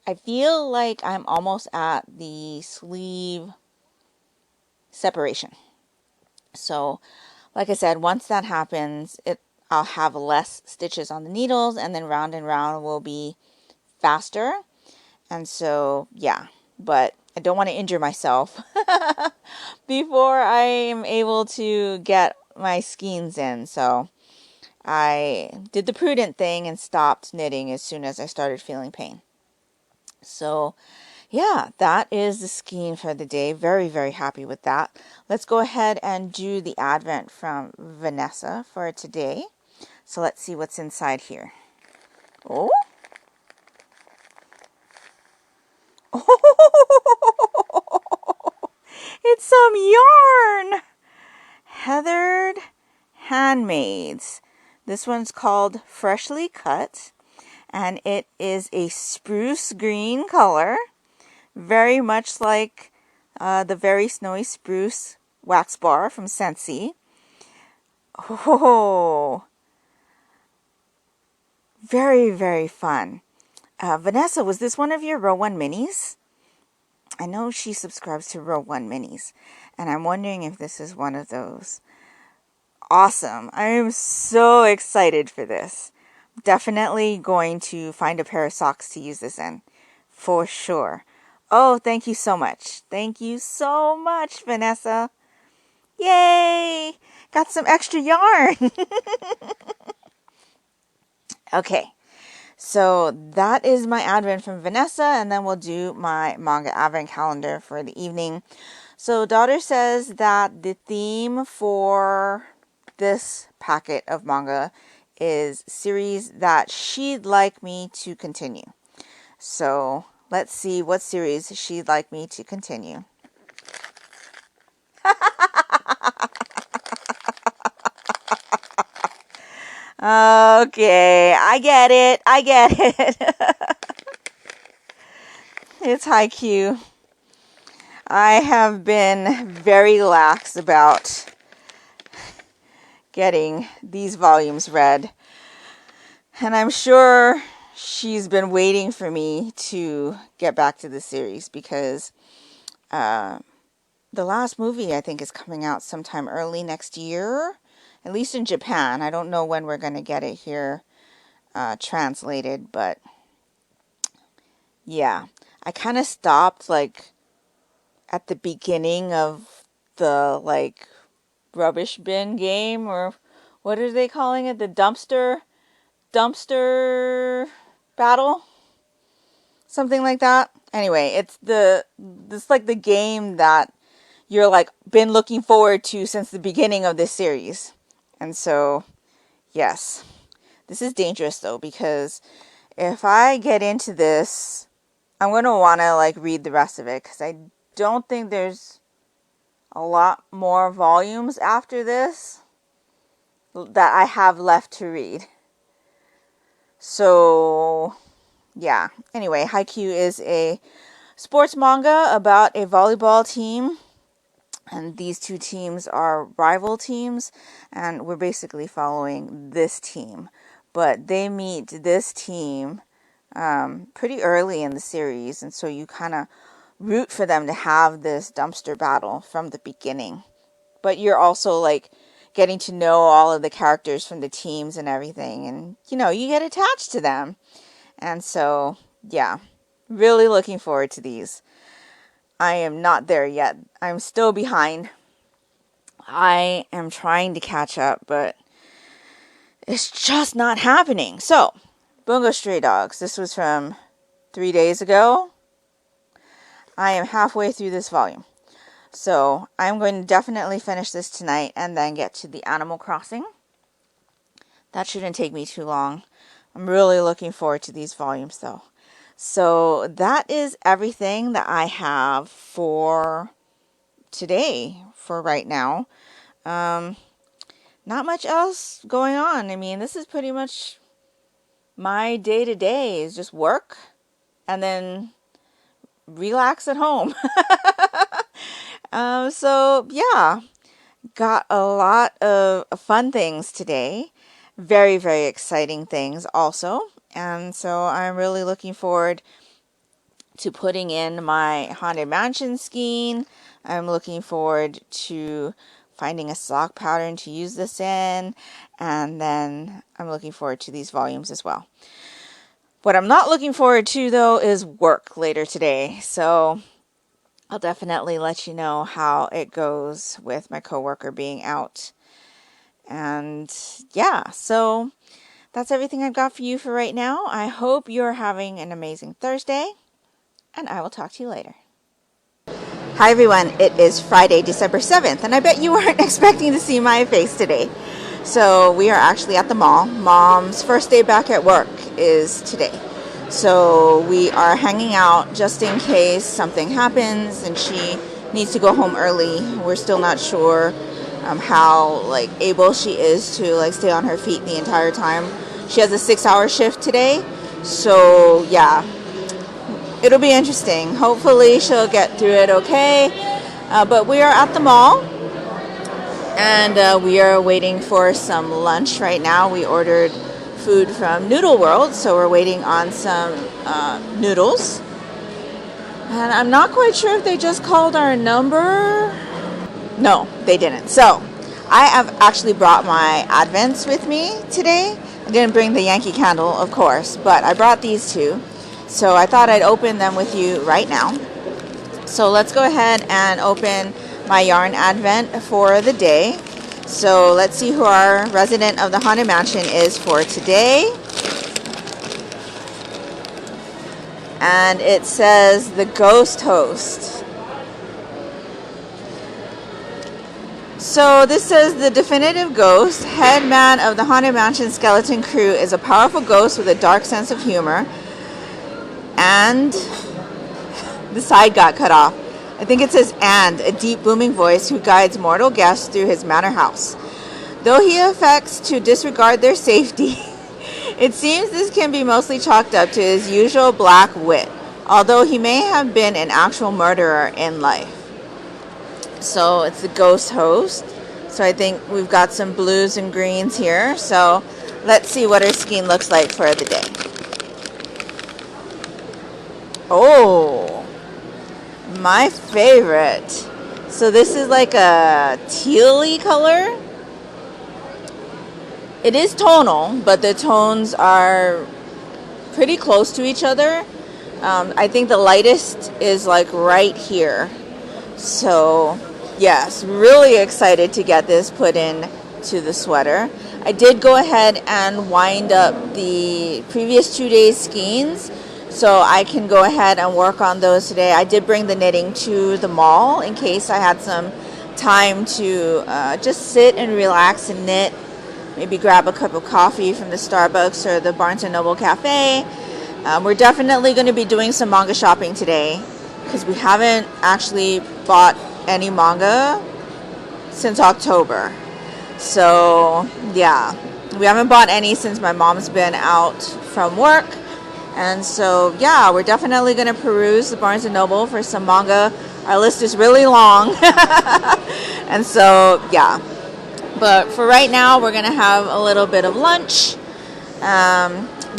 I feel like I'm almost at the sleeve separation. So, like I said, once that happens, I'll have less stitches on the needles, and then round and round will be faster. And so, yeah, but I don't want to injure myself before I am able to get my skeins in. So I did the prudent thing and stopped knitting as soon as I started feeling pain. So yeah, that is the skein for the day. Very, very happy with that. Let's go ahead and do the Advent from Vanessa for today. So let's see what's inside here. Oh. It's some yarn. Heathered Handmaids. This one's called Freshly Cut, and it is a spruce green color, very much like the Very Snowy Spruce wax bar from Scentsy. Oh, very, very fun. Vanessa, was this one of your Row 1 minis? I know she subscribes to Row 1 minis, and I'm wondering if this is one of those. Awesome. I am so excited for this. Definitely going to find a pair of socks to use this in. For sure. Oh, thank you so much. Thank you so much, Vanessa. Yay! Got some extra yarn. Okay. So that is my Advent from Vanessa, and then we'll do my Manga Advent Calendar for the evening. So daughter says that the theme for this packet of manga is series that she'd like me to continue. So let's see what series she'd like me to continue. Okay, I get it. It's Haikyuu. I have been very lax about getting these volumes read. And I'm sure she's been waiting for me to get back to the series because the last movie, I think, is coming out sometime early next year, at least in Japan. I don't know when we're going to get it here translated, but yeah. I kind of stopped, like, at the beginning of the, like, rubbish bin game, or what are they calling it? The dumpster battle? Something like that. Anyway, it's like the game that you're like been looking forward to since the beginning of this series. And so, yes. This is dangerous though, because if I get into this, I'm going to want to like read the rest of it, because I don't think there's a lot more volumes after this that I have left to read. So, yeah. Anyway, Haikyuu is a sports manga about a volleyball team. And these two teams are rival teams. And we're basically following this team. But they meet this team pretty early in the series. And so you kind of root for them to have this dumpster battle from the beginning. But you're also like getting to know all of the characters from the teams and everything. And, you know, you get attached to them. And so, yeah, really looking forward to these. I am not there yet. I'm still behind. I am trying to catch up, but it's just not happening. So, Bungo Stray Dogs. This was from 3 days ago. I am halfway through this volume. So, I'm going to definitely finish this tonight and then get to the Animal Crossing. That shouldn't take me too long. I'm really looking forward to these volumes though. So that is everything that I have for today, for right now. Not much else going on. I mean, this is pretty much my day-to-day is just work and then relax at home. So yeah, got a lot of fun things today. Very, very exciting things also. And so I'm really looking forward to putting in my Haunted Mansion skein. I'm looking forward to finding a sock pattern to use this in. And then I'm looking forward to these volumes as well. What I'm not looking forward to, though, is work later today. So I'll definitely let you know how it goes with my coworker being out. And yeah, so that's everything I've got for you for right now. I hope you're having an amazing Thursday, and I will talk to you later. Hi everyone, it is Friday, December 7th, and I bet you weren't expecting to see my face today. So we are actually at the mall. Mom's first day back at work is today. So we are hanging out just in case something happens and she needs to go home early. We're still not sure how like able she is to like stay on her feet the entire time. She has a 6-hour shift today, so yeah, it'll be interesting. Hopefully she'll get through it okay. But we are at the mall and we are waiting for some lunch right now. We ordered food from Noodle World, so we're waiting on some noodles, and I'm not quite sure if they just called our number. No, they didn't. So I have actually brought my Advents with me today. I didn't bring the Yankee candle, of course, but I brought these two. So I thought I'd open them with you right now. So let's go ahead and open my yarn Advent for the day. So let's see who our resident of the Haunted Mansion is for today. And it says the Ghost Host. So this says the definitive ghost, head man of the Haunted Mansion skeleton crew, is a powerful ghost with a dark sense of humor and the side got cut off. I think it says, and a deep booming voice who guides mortal guests through his manor house. Though he affects to disregard their safety, it seems this can be mostly chalked up to his usual black wit, although he may have been an actual murderer in life. So it's the ghost host. So I think we've got some blues and greens here. So let's see what her skin looks like for the day. Oh, my favorite. So this is like a tealy color. It is tonal, but the tones are pretty close to each other. I think the lightest is like right here. So yes, really excited to get this put in to the sweater. I did go ahead and wind up the previous 2 days skeins, so I can go ahead and work on those today. I did bring the knitting to the mall in case I had some time to just sit and relax and knit. Maybe grab a cup of coffee from the Starbucks or the Barnes & Noble Cafe. We're definitely going to be doing some manga shopping today because we haven't actually bought any manga since October. So yeah, we haven't bought any since my mom's been out from work. And so yeah, we're definitely going to peruse the Barnes & Noble for some manga. Our list is really long. And so yeah. But for right now, we're going to have a little bit of lunch.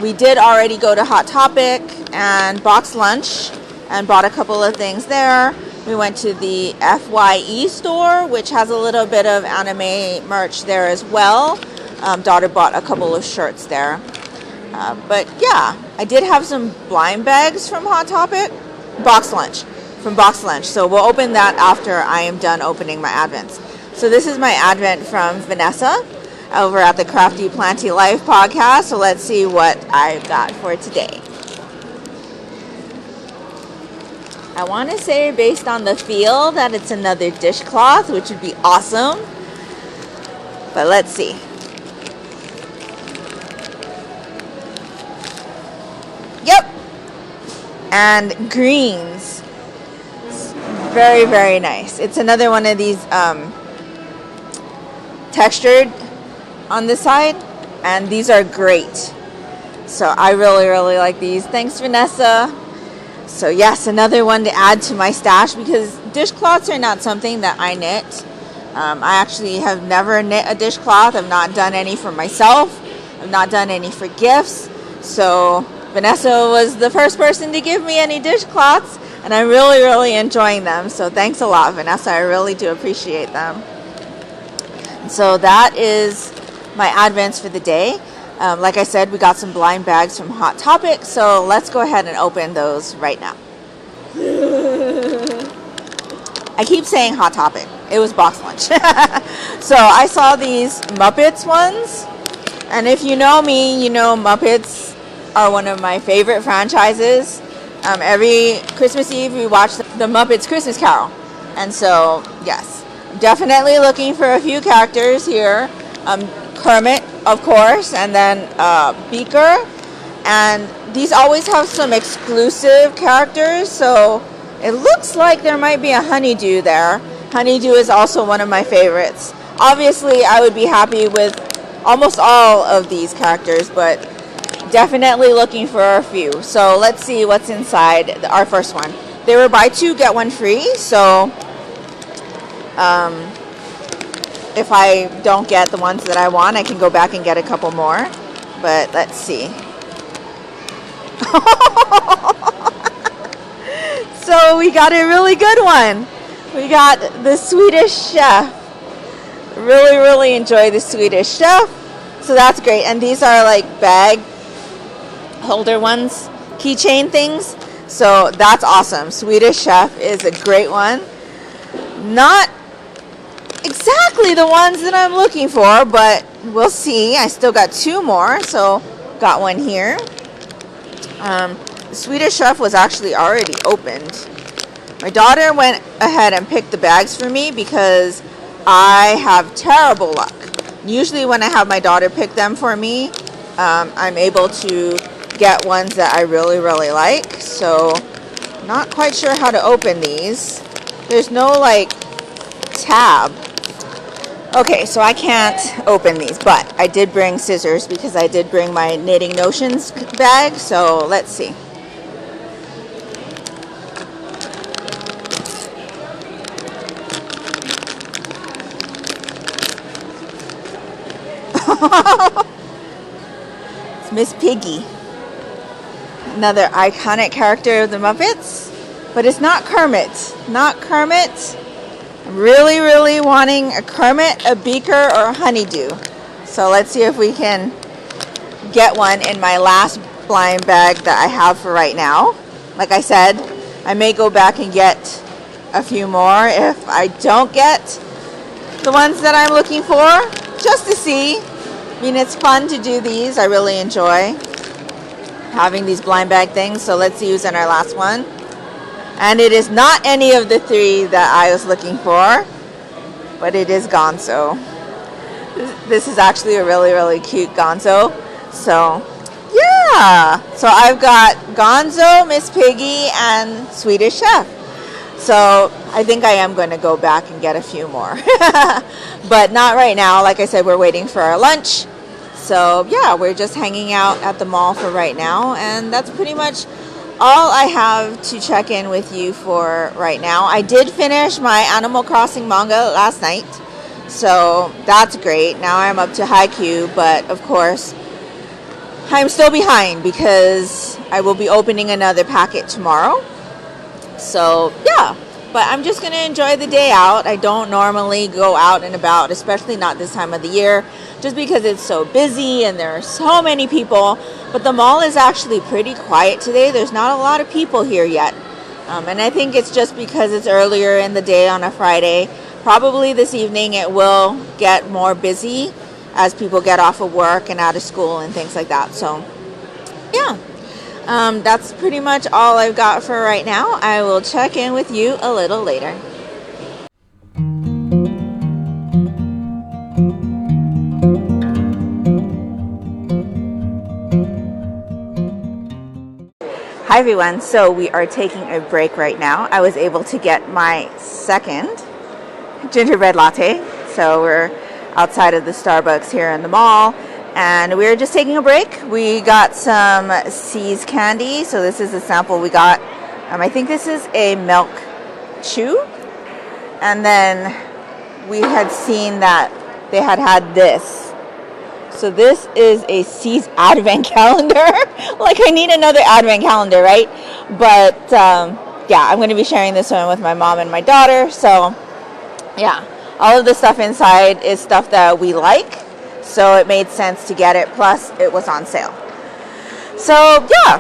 We did already go to Hot Topic and box lunch and bought a couple of things there. We went to the FYE store, which has a little bit of anime merch there as well. Daughter bought a couple of shirts there. But yeah, I did have some blind bags from Hot Topic. Box lunch. So we'll open that after I am done opening my Advents. So this is my Advent from Vanessa over at the Crafty Planty Life podcast. So let's see what I've got for today. I want to say based on the feel that it's another dishcloth, which would be awesome. But let's see. Yep. And greens. Very, very nice. It's another one of these textured on this side, and these are great. So I really, really like these. Thanks, Vanessa. So yes, another one to add to my stash because dishcloths are not something that I knit. I actually have never knit a dishcloth. I've not done any for myself. I've not done any for gifts. So Vanessa was the first person to give me any dishcloths, and I'm really, really enjoying them. So thanks a lot, Vanessa. I really do appreciate them. So that is my Advents for the day. Like I said, we got some blind bags from Hot Topic, so let's go ahead and open those right now. I keep saying Hot Topic. It was box lunch. So I saw these Muppets ones, and if you know me, you know Muppets are one of my favorite franchises. Every Christmas Eve we watch the Muppets Christmas Carol, and so yes. Definitely looking for a few characters here. Kermit, of course, and then Beaker. And these always have some exclusive characters, so it looks like there might be a Honeydew there. Honeydew is also one of my favorites. Obviously, I would be happy with almost all of these characters, but definitely looking for a few. So let's see what's inside our first one. They were buy two, get one free, so if I don't get the ones that I want, I can go back and get a couple more. But let's see. So we got a really good one. We got the Swedish Chef. Really, really enjoy the Swedish Chef. So that's great. And these are like bag holder ones, keychain things. So that's awesome. Swedish Chef is a great one. Not exactly the ones that I'm looking for, but we'll see. I still got two more, so got one here. The Swedish Chef was actually already opened. My daughter went ahead and picked the bags for me because I have terrible luck. Usually when I have my daughter pick them for me, I'm able to get ones that I really, really like. So Not quite sure how to open these. There's no like tab. Okay, so I can't open these, but I did bring scissors because I did bring my Knitting Notions bag, so let's see. It's Miss Piggy. Another iconic character of the Muppets, but it's not Kermit. Not Kermit. I'm really wanting a Kermit, a Beaker, or a Honeydew. So let's see if we can get one in my last blind bag that I have for right now. Like I said, I may go back and get a few more if I don't get the ones that I'm looking for, just to see. I mean, it's fun to do these. I really enjoy having these blind bag things. So let's see who's in our last one. And it is not any of the three that I was looking for, but it is Gonzo. This is actually a really cute Gonzo. So yeah, so I've got Gonzo, Miss Piggy, and Swedish Chef. So I think I am going to go back and get a few more, but not right now. Like I said, we're waiting for our lunch. So yeah, we're just hanging out at the mall for right now, and that's pretty much all I have to check in with you for right now. I did finish my Animal Crossing manga last night, so that's great. Now I'm up to Haikyuu, but of course I'm still behind because I will be opening another packet tomorrow. So yeah, but I'm just going to enjoy the day out. I don't normally go out and about, especially not this time of the year, just because it's so busy and there are so many people. But the mall is actually pretty quiet today. There's not a lot of people here yet. And I think it's just because it's earlier in the day on a Friday. Probably this evening it will get more busy as people get off of work and out of school and things like that. So yeah. That's pretty much all I've got for right now. I will check in with you a little later. Hi everyone, so we are taking a break right now. I was able to get my second gingerbread latte. So we're outside of the Starbucks here in the mall. And we're just taking a break. We got some Seas candy. So this is a sample we got. I think this is a milk chew. And then we had seen that they had this. So this is a Seas Advent Calendar. Like I need another Advent Calendar, right? But yeah, I'm going to be sharing this one with my mom and my daughter. So yeah, all of the stuff inside is stuff that we like. So it made sense to get it, plus it was on sale. So yeah,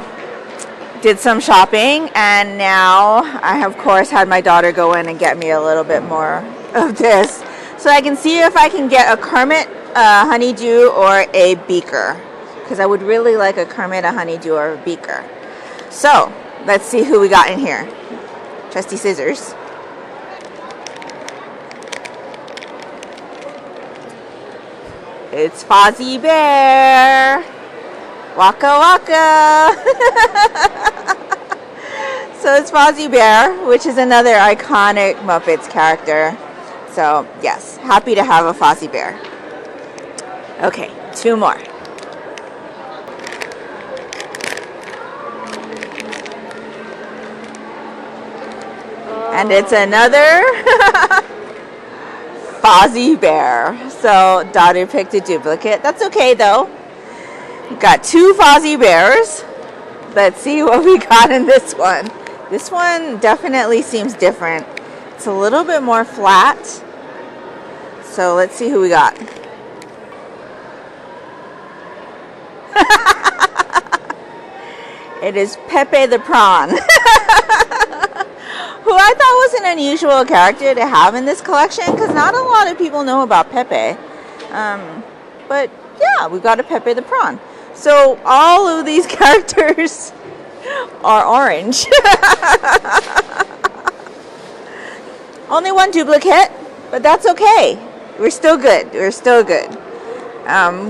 did some shopping, and now I of course had my daughter go in and get me a little bit more of this, so I can see if I can get a Kermit, a Honeydew, or a Beaker, because I would really like a Kermit, a Honeydew, or a Beaker. So let's see who we got in here. Trusty scissors. It's Fozzie Bear. Waka waka. So it's Fozzie Bear, which is another iconic Muppets character. So yes, happy to have a Fozzie Bear. Okay, two more. And it's another Fozzie Bear. So daughter picked a duplicate. That's okay though. We got two Fozzie Bears. Let's see what we got in this one. This one definitely seems different. It's a little bit more flat. So let's see who we got. It is Pepe the Prawn. Who I thought was an unusual character to have in this collection, because not a lot of people know about Pepe. But yeah, we've got a Pepe the Prawn. So all of these characters are orange. Only one duplicate, but that's okay. We're still good. We're still good.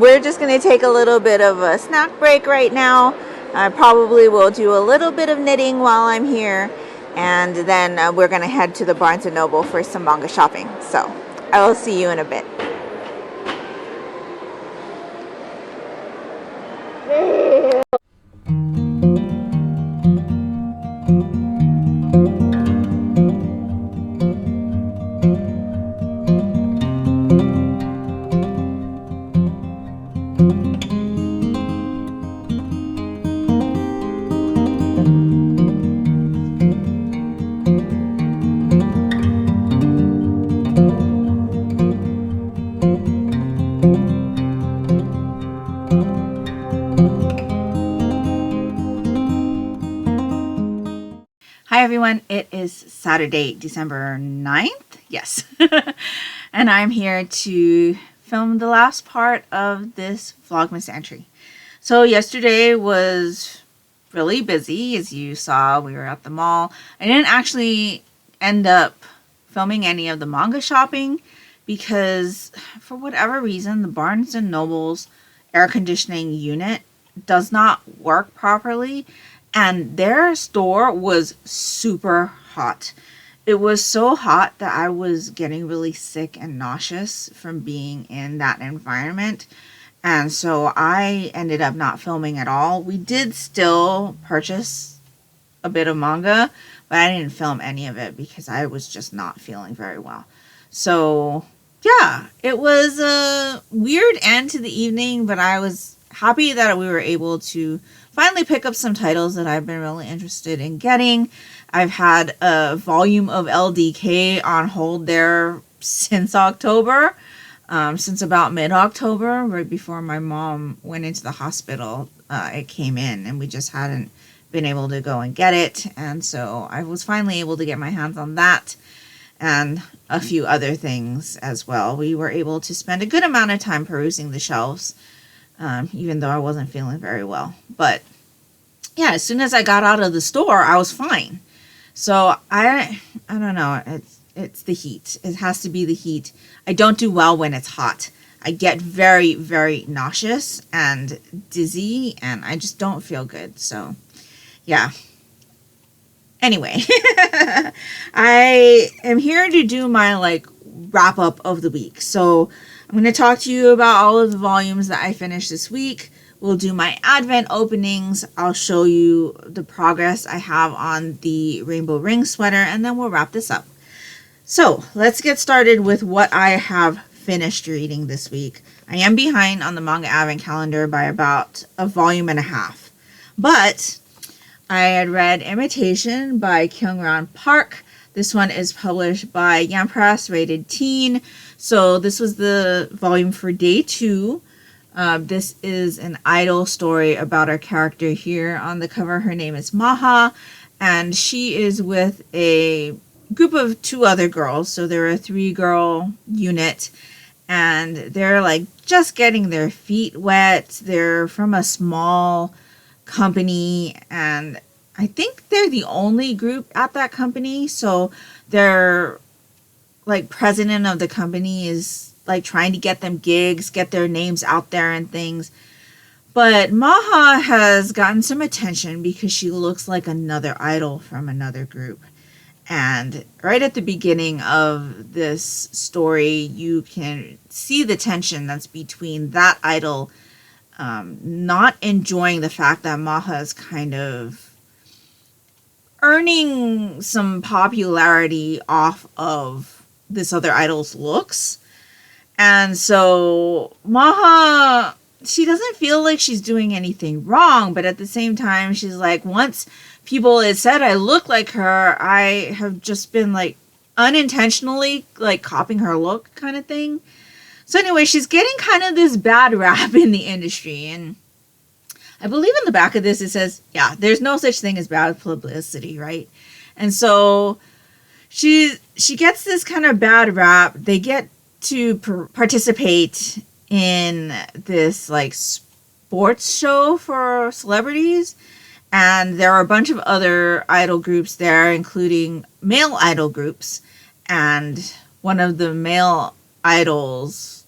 We're just going to take a little bit of a snack break right now. I probably will do a little bit of knitting while I'm here. And then we're going to head to the Barnes & Noble for some manga shopping. So I will see you in a bit. Hi everyone, it is Saturday, December 9th. Yes. And I'm here to film the last part of this Vlogmas entry. So yesterday was really busy. As you saw, we were at the mall. I didn't actually end up filming any of the manga shopping because for whatever reason, the Barnes & Noble's air conditioning unit does not work properly. And their store was super hot. It was so hot that I was getting really sick and nauseous from being in that environment. And so I ended up not filming at all. We did still purchase a bit of manga, but I didn't film any of it because I was just not feeling very well. So yeah, it was a weird end to the evening, but I was happy that we were able to finally pick up some titles that I've been really interested in getting. I've had a volume of LDK on hold there since October, since about mid-October, right before my mom went into the hospital. It came in and we just hadn't been able to go and get it. And so I was finally able to get my hands on that and a few other things as well. We were able to spend a good amount of time perusing the shelves, even though I wasn't feeling very well. But yeah, as soon as I got out of the store, I was fine. So I don't know. It's the heat. It has to be the heat. I don't do well when it's hot. I get very, very nauseous and dizzy, and I just don't feel good. So yeah. Anyway, I am here to do my wrap up of the week. So I'm going to talk to you about all of the volumes that I finished this week. We'll do my Advent openings. I'll show you the progress I have on the Rainbow Ring sweater, and then we'll wrap this up. So let's get started with what I have finished reading this week. I am behind on the Manga Advent Calendar by about a volume and a half. But I had read Imitation by KyungRan Park. This one is published by Yan Press, rated teen. So this was the volume for day 2. This is an idol story about our character here on the cover. Her name is Maha, and she is with a group of 2 other girls. So they're a 3-girl unit, and they're just getting their feet wet. They're from a small company, and I think they're the only group at that company. So their president of the company is trying to get them gigs, get their names out there and things. But Maha has gotten some attention because she looks like another idol from another group. And right at the beginning of this story, you can see the tension that's between that idol not enjoying the fact that Maha is kind of earning some popularity off of this other idol's looks. And so Maha, she doesn't feel like she's doing anything wrong, but at the same time, she's like, once people had said I look like her, I have just been unintentionally copying her look kind of thing. So anyway, she's getting kind of this bad rap in the industry. And I believe in the back of this, it says, yeah, there's no such thing as bad publicity, right? And so she gets this kind of bad rap. They get to participate in this sports show for celebrities, and there are a bunch of other idol groups there, including male idol groups. And one of the male idols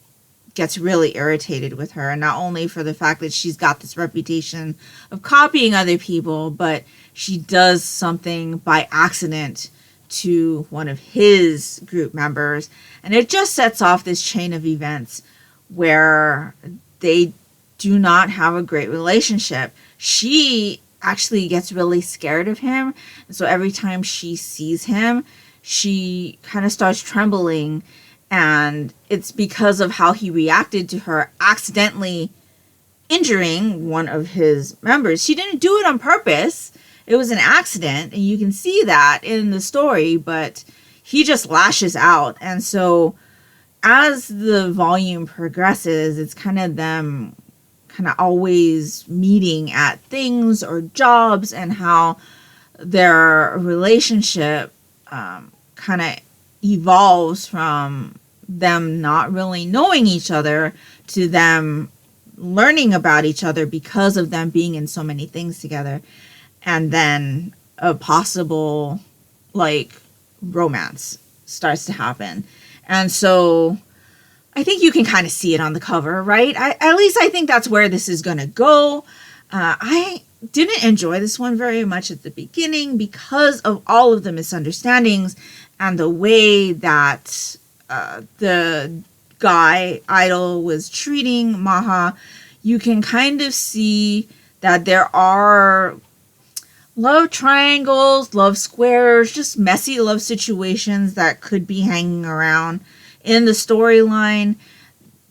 gets really irritated with her. And not only for the fact that she's got this reputation of copying other people, but she does something by accident to one of his group members. And it just sets off this chain of events where they do not have a great relationship. She actually gets really scared of him. And so every time she sees him, she kind of starts trembling. And it's because of how he reacted to her accidentally injuring one of his members. She didn't do it on purpose. It was an accident, and you can see that in the story, but he just lashes out. And so as the volume progresses, it's kind of them kind of always meeting at things or jobs, and how their relationship kind of evolves from them not really knowing each other to them learning about each other because of them being in so many things together. And then a possible like romance starts to happen. And so I think you can kind of see it on the cover, right? At least I think that's where this is going to go. I didn't enjoy this one very much at the beginning because of all of the misunderstandings and the way that the guy idol was treating Maha. You can kind of see that there are love triangles, love squares, just messy love situations that could be hanging around in the storyline.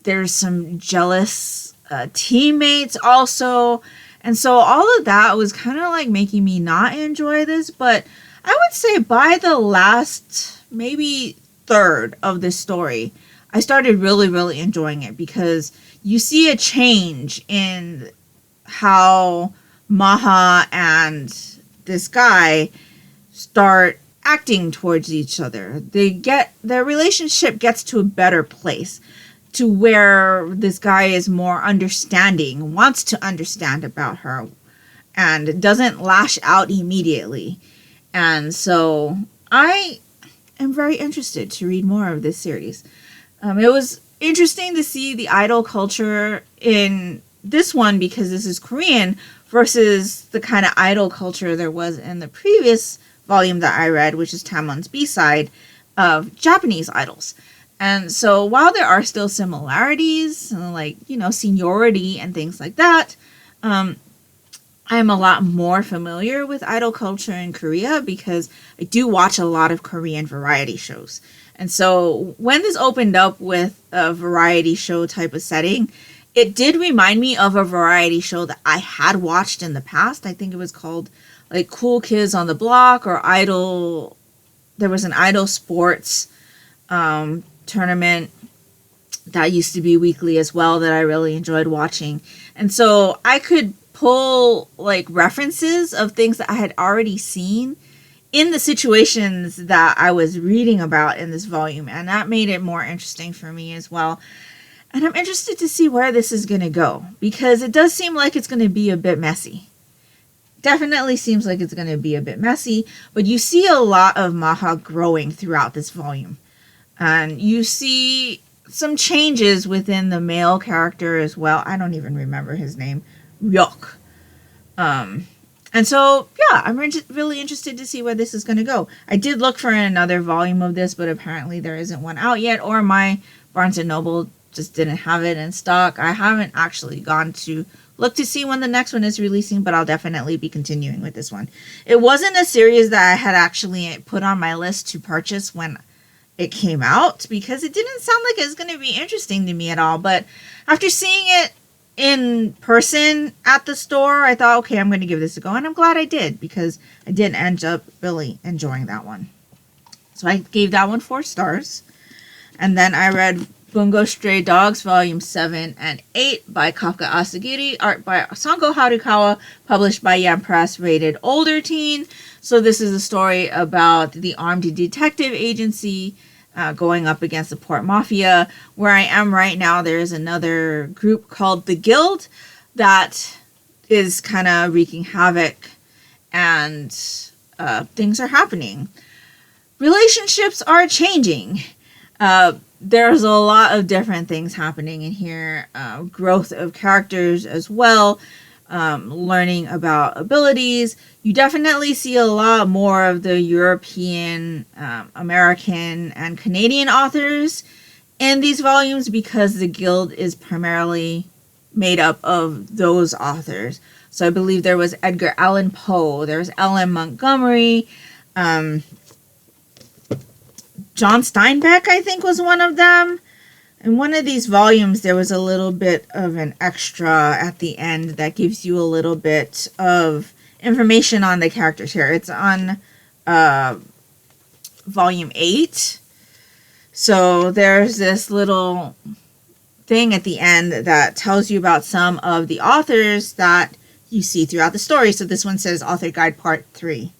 There's some jealous teammates also. And so all of that was kind of like making me not enjoy this. But I would say by the last maybe third of this story, I started really, really enjoying it, because you see a change in how Maha and this guy start acting towards each other. Their relationship gets to a better place, to where this guy is more understanding, wants to understand about her, and doesn't lash out immediately. And so I am very interested to read more of this series. It was interesting to see the idol culture in this one, because this is Korean, versus the kind of idol culture there was in the previous volume that I read, which is Tamon's B-side, of Japanese idols. And so while there are still similarities, like, seniority and things like that, I'm a lot more familiar with idol culture in Korea, because I do watch a lot of Korean variety shows. And so when this opened up with a variety show type of setting, it did remind me of a variety show that I had watched in the past. I think it was called like Cool Kids on the Block, or Idol. There was an idol sports tournament that used to be weekly as well that I really enjoyed watching. And so I could pull like references of things that I had already seen in the situations that I was reading about in this volume. And that made it more interesting for me as well. And I'm interested to see where this is going to go, because it does seem like it's going to be a bit messy. Definitely seems like it's going to be a bit messy, but you see a lot of Maha growing throughout this volume. And you see some changes within the male character as well. I don't even remember his name. Ryok. And so, yeah, I'm really interested to see where this is going to go. I did look for another volume of this, but apparently there isn't one out yet, or my Barnes & Noble just didn't have it in stock. I haven't actually gone to look to see when the next one is releasing, but I'll definitely be continuing with this one. It wasn't a series that I had actually put on my list to purchase when it came out, because it didn't sound like it was going to be interesting to me at all. But after seeing it in person at the store, I thought, okay, I'm going to give this a go. And I'm glad I did, because I did end up really enjoying that one. So I gave that one 4 stars. And then I read Bungo Stray Dogs, Volume 7 and 8 by Kafka Asagiri, art by Sango Harukawa, published by Yam Press, rated older teen. So this is a story about the armed detective agency going up against the port mafia. Where I am right now, there is another group called the Guild that is kind of wreaking havoc, and things are happening. Relationships are changing. there's a lot of different things happening in here. Growth of characters as well. Learning about abilities. You definitely see a lot more of the European, American, and Canadian authors in these volumes because the guild is primarily made up of those authors. So I believe there was Edgar Allan Poe, there was L.M. Montgomery, John Steinbeck, I think, was one of them. In one of these volumes, there was a little bit of an extra at the end that gives you a little bit of information on the characters here. It's on volume 8. So there's this little thing at the end that tells you about some of the authors that you see throughout the story. So this one says Author Guide Part 3.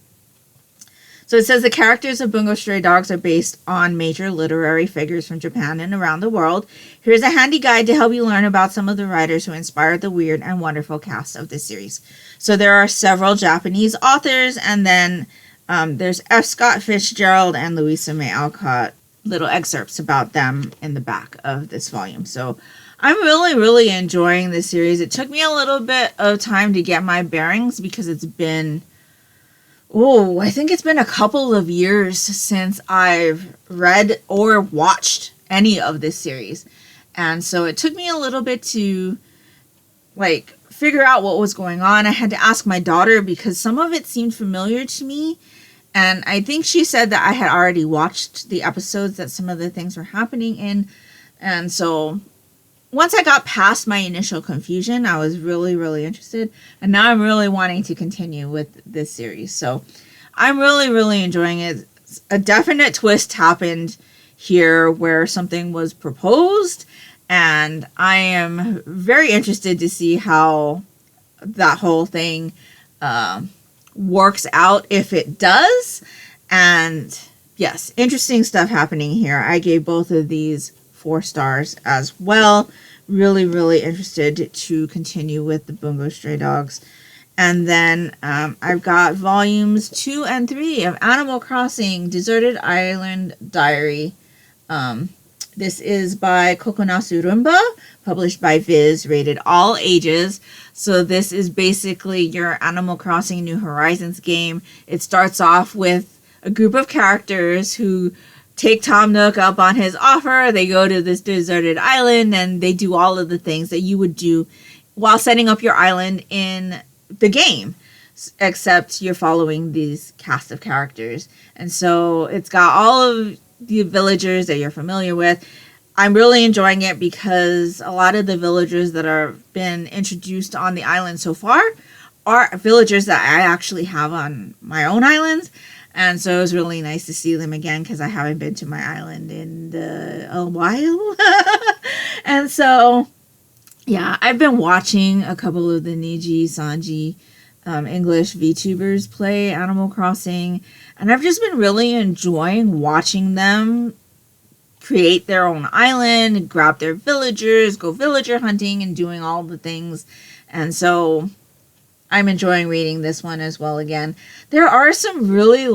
So it says the characters of Bungo Stray Dogs are based on major literary figures from Japan and around the world. Here's a handy guide to help you learn about some of the writers who inspired the weird and wonderful cast of this series. So there are several Japanese authors, and then there's F. Scott Fitzgerald and Louisa May Alcott. Little excerpts about them in the back of this volume. So I'm really enjoying this series. It took me a little bit of time to get my bearings because it's been... I think it's been a couple of years since I've read or watched any of this series. And so it took me a little bit to, figure out what was going on. I had to ask my daughter because some of it seemed familiar to me. And I think she said that I had already watched the episodes that some of the things were happening in. And so once I got past my initial confusion, I was really interested. And now I'm really wanting to continue with this series. So I'm really enjoying it. A definite twist happened here where something was proposed. And I am very interested to see how that whole thing works out, if it does. And yes, interesting stuff happening here. I gave both of these 4 stars as well. Really interested to continue with the Bungo Stray Dogs. And then I've got volumes 2 and 3 of Animal Crossing Deserted Island Diary. This is by Kokonasu Rumba, published by Viz, rated all ages. So this is basically your Animal Crossing New Horizons game. It starts off with a group of characters who take Tom Nook up on his offer. They go to this deserted island and they do all of the things that you would do while setting up your island in the game, except you're following these cast of characters. And so it's got all of the villagers that you're familiar with. I'm really enjoying it because a lot of the villagers that are been introduced on the island so far are villagers that I actually have on my own islands. And so it was really nice to see them again because I haven't been to my island in a while. And so, yeah, I've been watching a couple of the Niji Sanji English VTubers play Animal Crossing. And I've just been really enjoying watching them create their own island, grab their villagers, go villager hunting, and doing all the things. And so I'm enjoying reading this one as well again. There are some really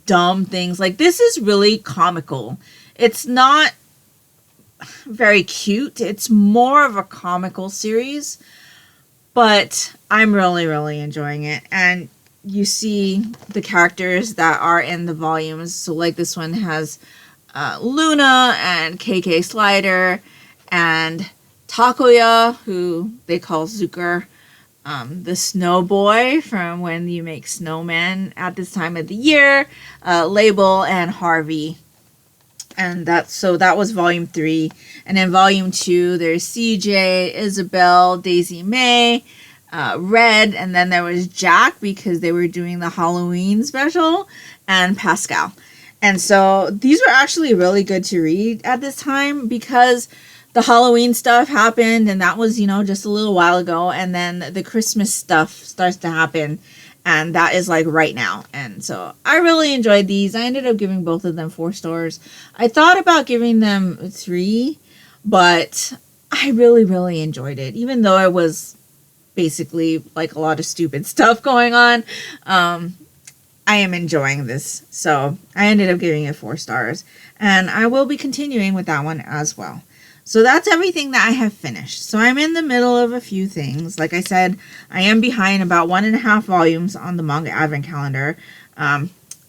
dumb things. This is really comical. It's not very cute. It's more of a comical series, but I'm really enjoying it. And you see the characters that are in the volumes. So this one has Luna and KK Slider and Takoya, who they call Zucker. The snow boy from when you make snowmen at this time of the year, Label, and Harvey. And that was volume 3. And in volume 2, there's CJ, Isabel, Daisy May, Red, and then there was Jack because they were doing the Halloween special, and Pascal. And so these were actually really good to read at this time because the Halloween stuff happened, and that was, just a little while ago. And then the Christmas stuff starts to happen, and that is right now. And so I really enjoyed these. I ended up giving both of them 4 stars. I thought about giving them 3, but I really enjoyed it, even though it was basically a lot of stupid stuff going on. I am enjoying this. So I ended up giving it 4 stars. And I will be continuing with that one as well. So that's everything that I have finished. So I'm in the middle of a few things. Like I said, I am behind about 1.5 volumes on the Manga Advent Calendar. I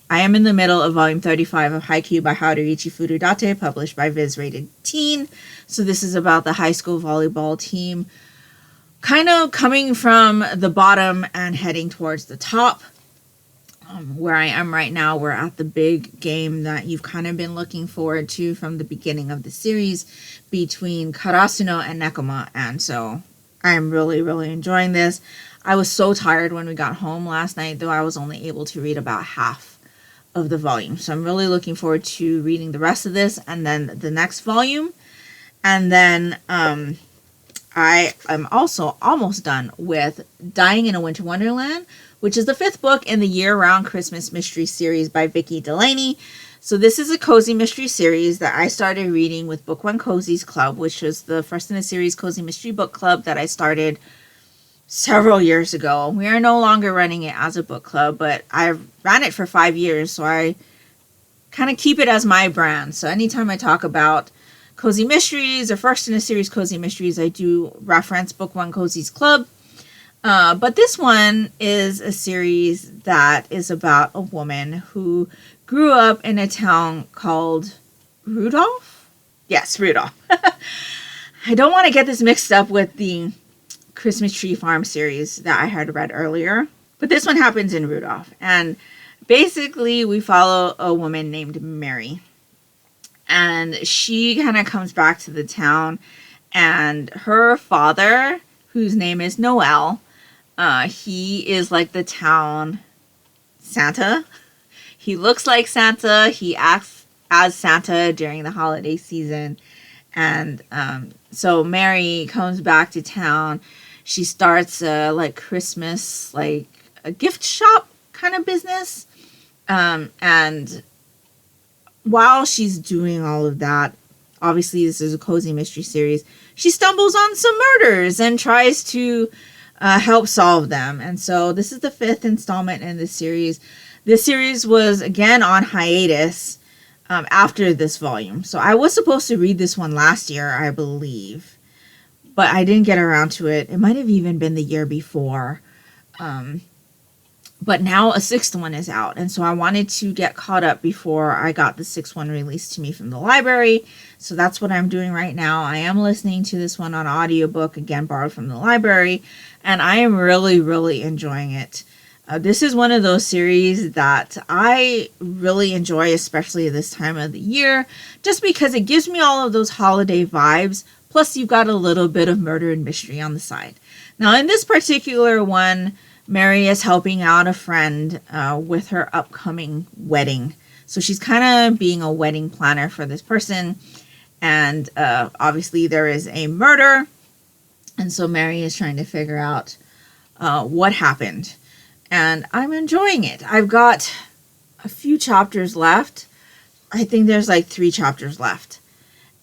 am in the middle of volume 35 of Haikyuu by Haruichi Furudate, published by Viz Rated Teen. So this is about the high school volleyball team kind of coming from the bottom and heading towards the top. Where I am right now, we're at the big game that you've kind of been looking forward to from the beginning of the series between Karasuno and Nekoma. And so I'm really, really enjoying this. I was so tired when we got home last night, though I was only able to read about half of the volume. So I'm really looking forward to reading the rest of this and then the next volume. And then I am also almost done with Dying in a Winter Wonderland, which is the 5th book in the year-round Christmas mystery series by Vicky Delaney. So this is a cozy mystery series that I started reading with Book One Cozy's Club, which was the first in a series cozy mystery book club that I started several years ago. We are no longer running it as a book club, but I ran it for 5 years, so I kind of keep it as my brand. So anytime I talk about cozy mysteries or first in a series cozy mysteries, I do reference Book One Cozy's Club. But this one is a series that is about a woman who grew up in a town called Rudolph? Yes, Rudolph. I don't want to get this mixed up with the Christmas Tree Farm series that I had read earlier. But this one happens in Rudolph. And basically, we follow a woman named Mary. And she kind of comes back to the town. And her father, whose name is Noel, he is like the town Santa. He looks like Santa. He acts as Santa during the holiday season. And so Mary comes back to town. She starts like Christmas, like a gift shop kind of business. And while she's doing all of that, obviously this is a cozy mystery series, she stumbles on some murders and tries to help solve them. And so this is the 5th installment in this series. This series was again on hiatus after this volume. So I was supposed to read this one last year, I believe, but I didn't get around to it. It might have even been the year before. But now a 6th one is out. And so I wanted to get caught up before I got the 6th one released to me from the library. So that's what I'm doing right now. I am listening to this one on audiobook, again, borrowed from the library. And I am really, really enjoying it. This is one of those series that I really enjoy, especially this time of the year, just because it gives me all of those holiday vibes. Plus, you've got a little bit of murder and mystery on the side. Now, in this particular one, Mary is helping out a friend with her upcoming wedding. So she's kind of being a wedding planner for this person. And obviously there is a murder. And so Mary is trying to figure out what happened. And I'm enjoying it. I've got a few chapters left. I think there's like 3 chapters left.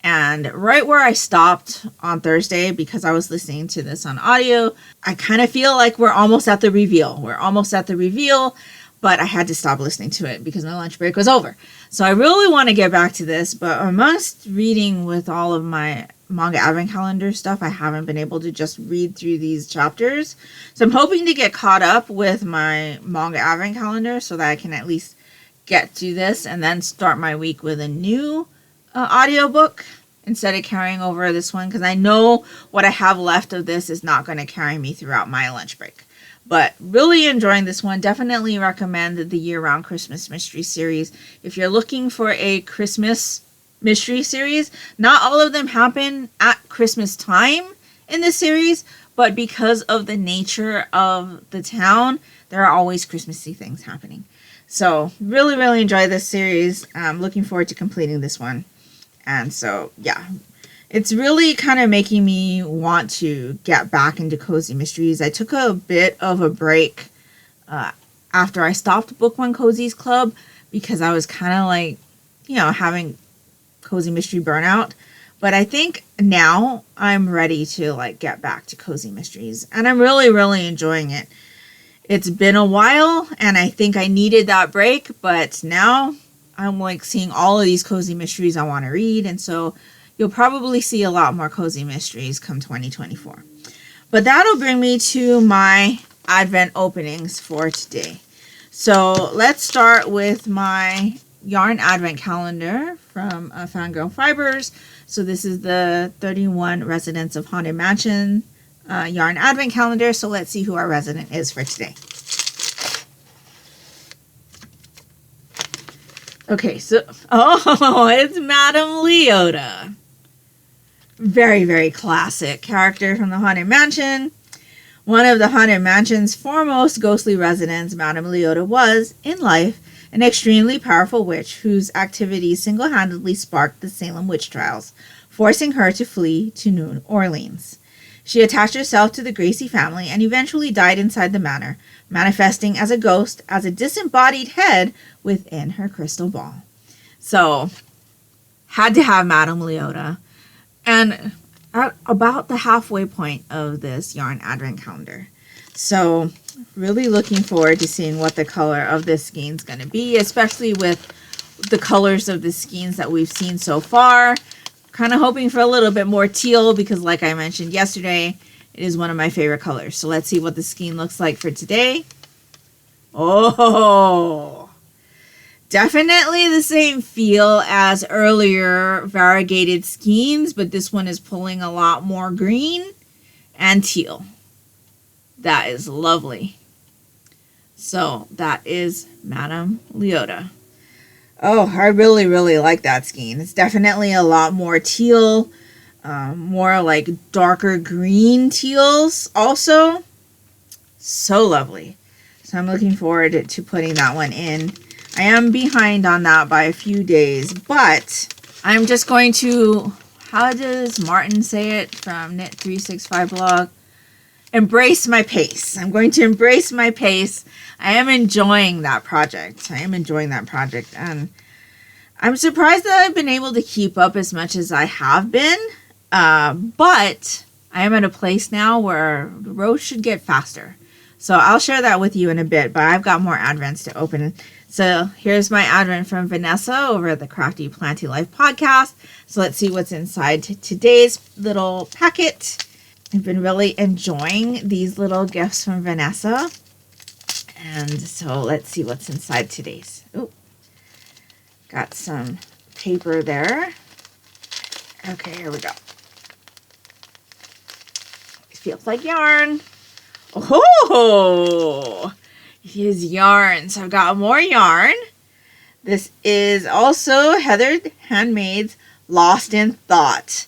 And right where I stopped on Thursday, because I was listening to this on audio, I kind of feel like we're almost at the reveal. But I had to stop listening to it because my lunch break was over. So I really want to get back to this, but amongst reading with all of my Manga Advent Calendar stuff, I haven't been able to just read through these chapters. So I'm hoping to get caught up with my Manga Advent Calendar so that I can at least get through this and then start my week with a new audiobook instead of carrying over this one, because I know what I have left of this is not going to carry me throughout my lunch break. But really enjoying this one. Definitely recommend the year-round Christmas mystery series. If you're looking for a Christmas mystery series, not all of them happen at Christmas time in this series, but because of the nature of the town, there are always Christmassy things happening. So really, really enjoy this series. I'm looking forward to completing this one. And so, yeah, it's really kind of making me want to get back into cozy mysteries. I took a bit of a break after I stopped Book One Cozy's Club because I was kind of like, having cozy mystery burnout. But I think now I'm ready to like get back to cozy mysteries. And I'm really, really enjoying it. It's been a while, and I think I needed that break, but now I'm like seeing all of these cozy mysteries I want to read, and so you'll probably see a lot more cozy mysteries come 2024. But that'll bring me to my Advent openings for today. So let's start with my Yarn Advent Calendar from Fangirl Fibers. So this is the 31 Residents of Haunted Mansion Yarn Advent Calendar. So let's see who our resident is for today. Okay, so, it's Madame Leota. Very, very classic character from the Haunted Mansion. One of the Haunted Mansion's foremost ghostly residents, Madame Leota was, in life, an extremely powerful witch whose activities single-handedly sparked the Salem witch trials, forcing her to flee to New Orleans. She attached herself to the Gracie family and eventually died inside the manor, manifesting as a ghost, as a disembodied head within her crystal ball. So, had to have Madame Leota. And at about the halfway point of this Yarn Advent Calendar. So, really looking forward to seeing what the color of this skein is going to be, especially with the colors of the skeins that we've seen so far. Kind of hoping for a little bit more teal because, like I mentioned yesterday, it is one of my favorite colors. So let's see what the skein looks like for today. Oh, definitely the same feel as earlier variegated skeins, but this one is pulling a lot more green and teal. That is lovely. So that is Madame Leota. Oh, I really, really like that skein. It's definitely a lot more teal, more like darker green teals also. So lovely. So I'm looking forward to putting that one in. I am behind on that by a few days, but I'm just going to, how does Martin say it from Knit365 blog? Embrace my pace. I'm going to embrace my pace. I am enjoying that project. And I'm surprised that I've been able to keep up as much as I have been. But I am at a place now where the road should get faster. So I'll share that with you in a bit, but I've got more Advents to open. So here's my Advent from Vanessa over at the Crafty Planty Life podcast. So let's see what's inside today's little packet. I've been really enjoying these little gifts from Vanessa. And so let's see what's inside today's. Oh, got some paper there. Okay, here we go. It feels like yarn. Oh, here's yarn. So I've got more yarn. This is also Heather Handmaid's Lost in Thought.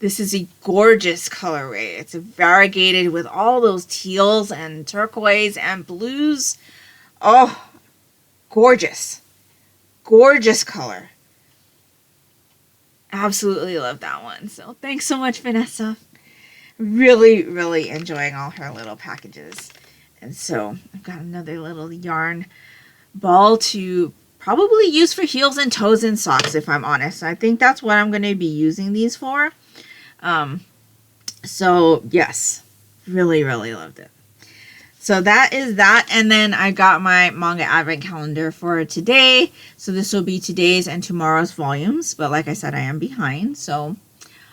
This is a gorgeous colorway. It's variegated with all those teals and turquoise and blues. Oh, gorgeous. Gorgeous color. Absolutely love that one. So thanks so much, Vanessa. Really, really enjoying all her little packages. And so I've got another little yarn ball to probably use for heels and toes and socks, if I'm honest. I think that's what I'm going to be using these for. So yes, really, really loved it. So that is that. And then I got my Manga Advent Calendar for today. So this will be today's and tomorrow's volumes. But like I said, I am behind. So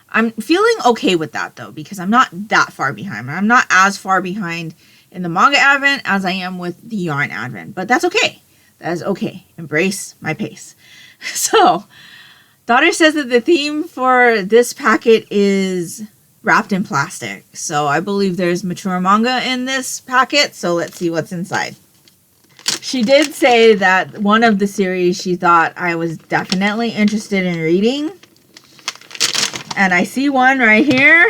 I'm feeling okay with that though, because I'm not that far behind. I'm not as far behind in the Manga Advent as I am with the Yarn Advent. But that's okay. That is okay. Embrace my pace. So Daughter says that the theme for this packet is wrapped in plastic. So I believe there's mature manga in this packet. So let's see what's inside. She did say that one of the series she thought I was definitely interested in reading. And I see one right here.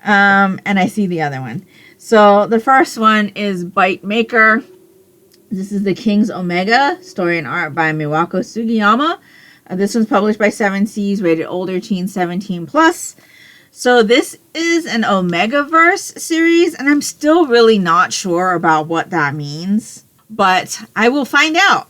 And I see the other one. So the first one is Bite Maker. This is the King's Omega, story and art by Miwako Sugiyama. This one's published by 7 Seas, rated older, teen 17+. So this is an Omegaverse series, and I'm still really not sure about what that means. But I will find out.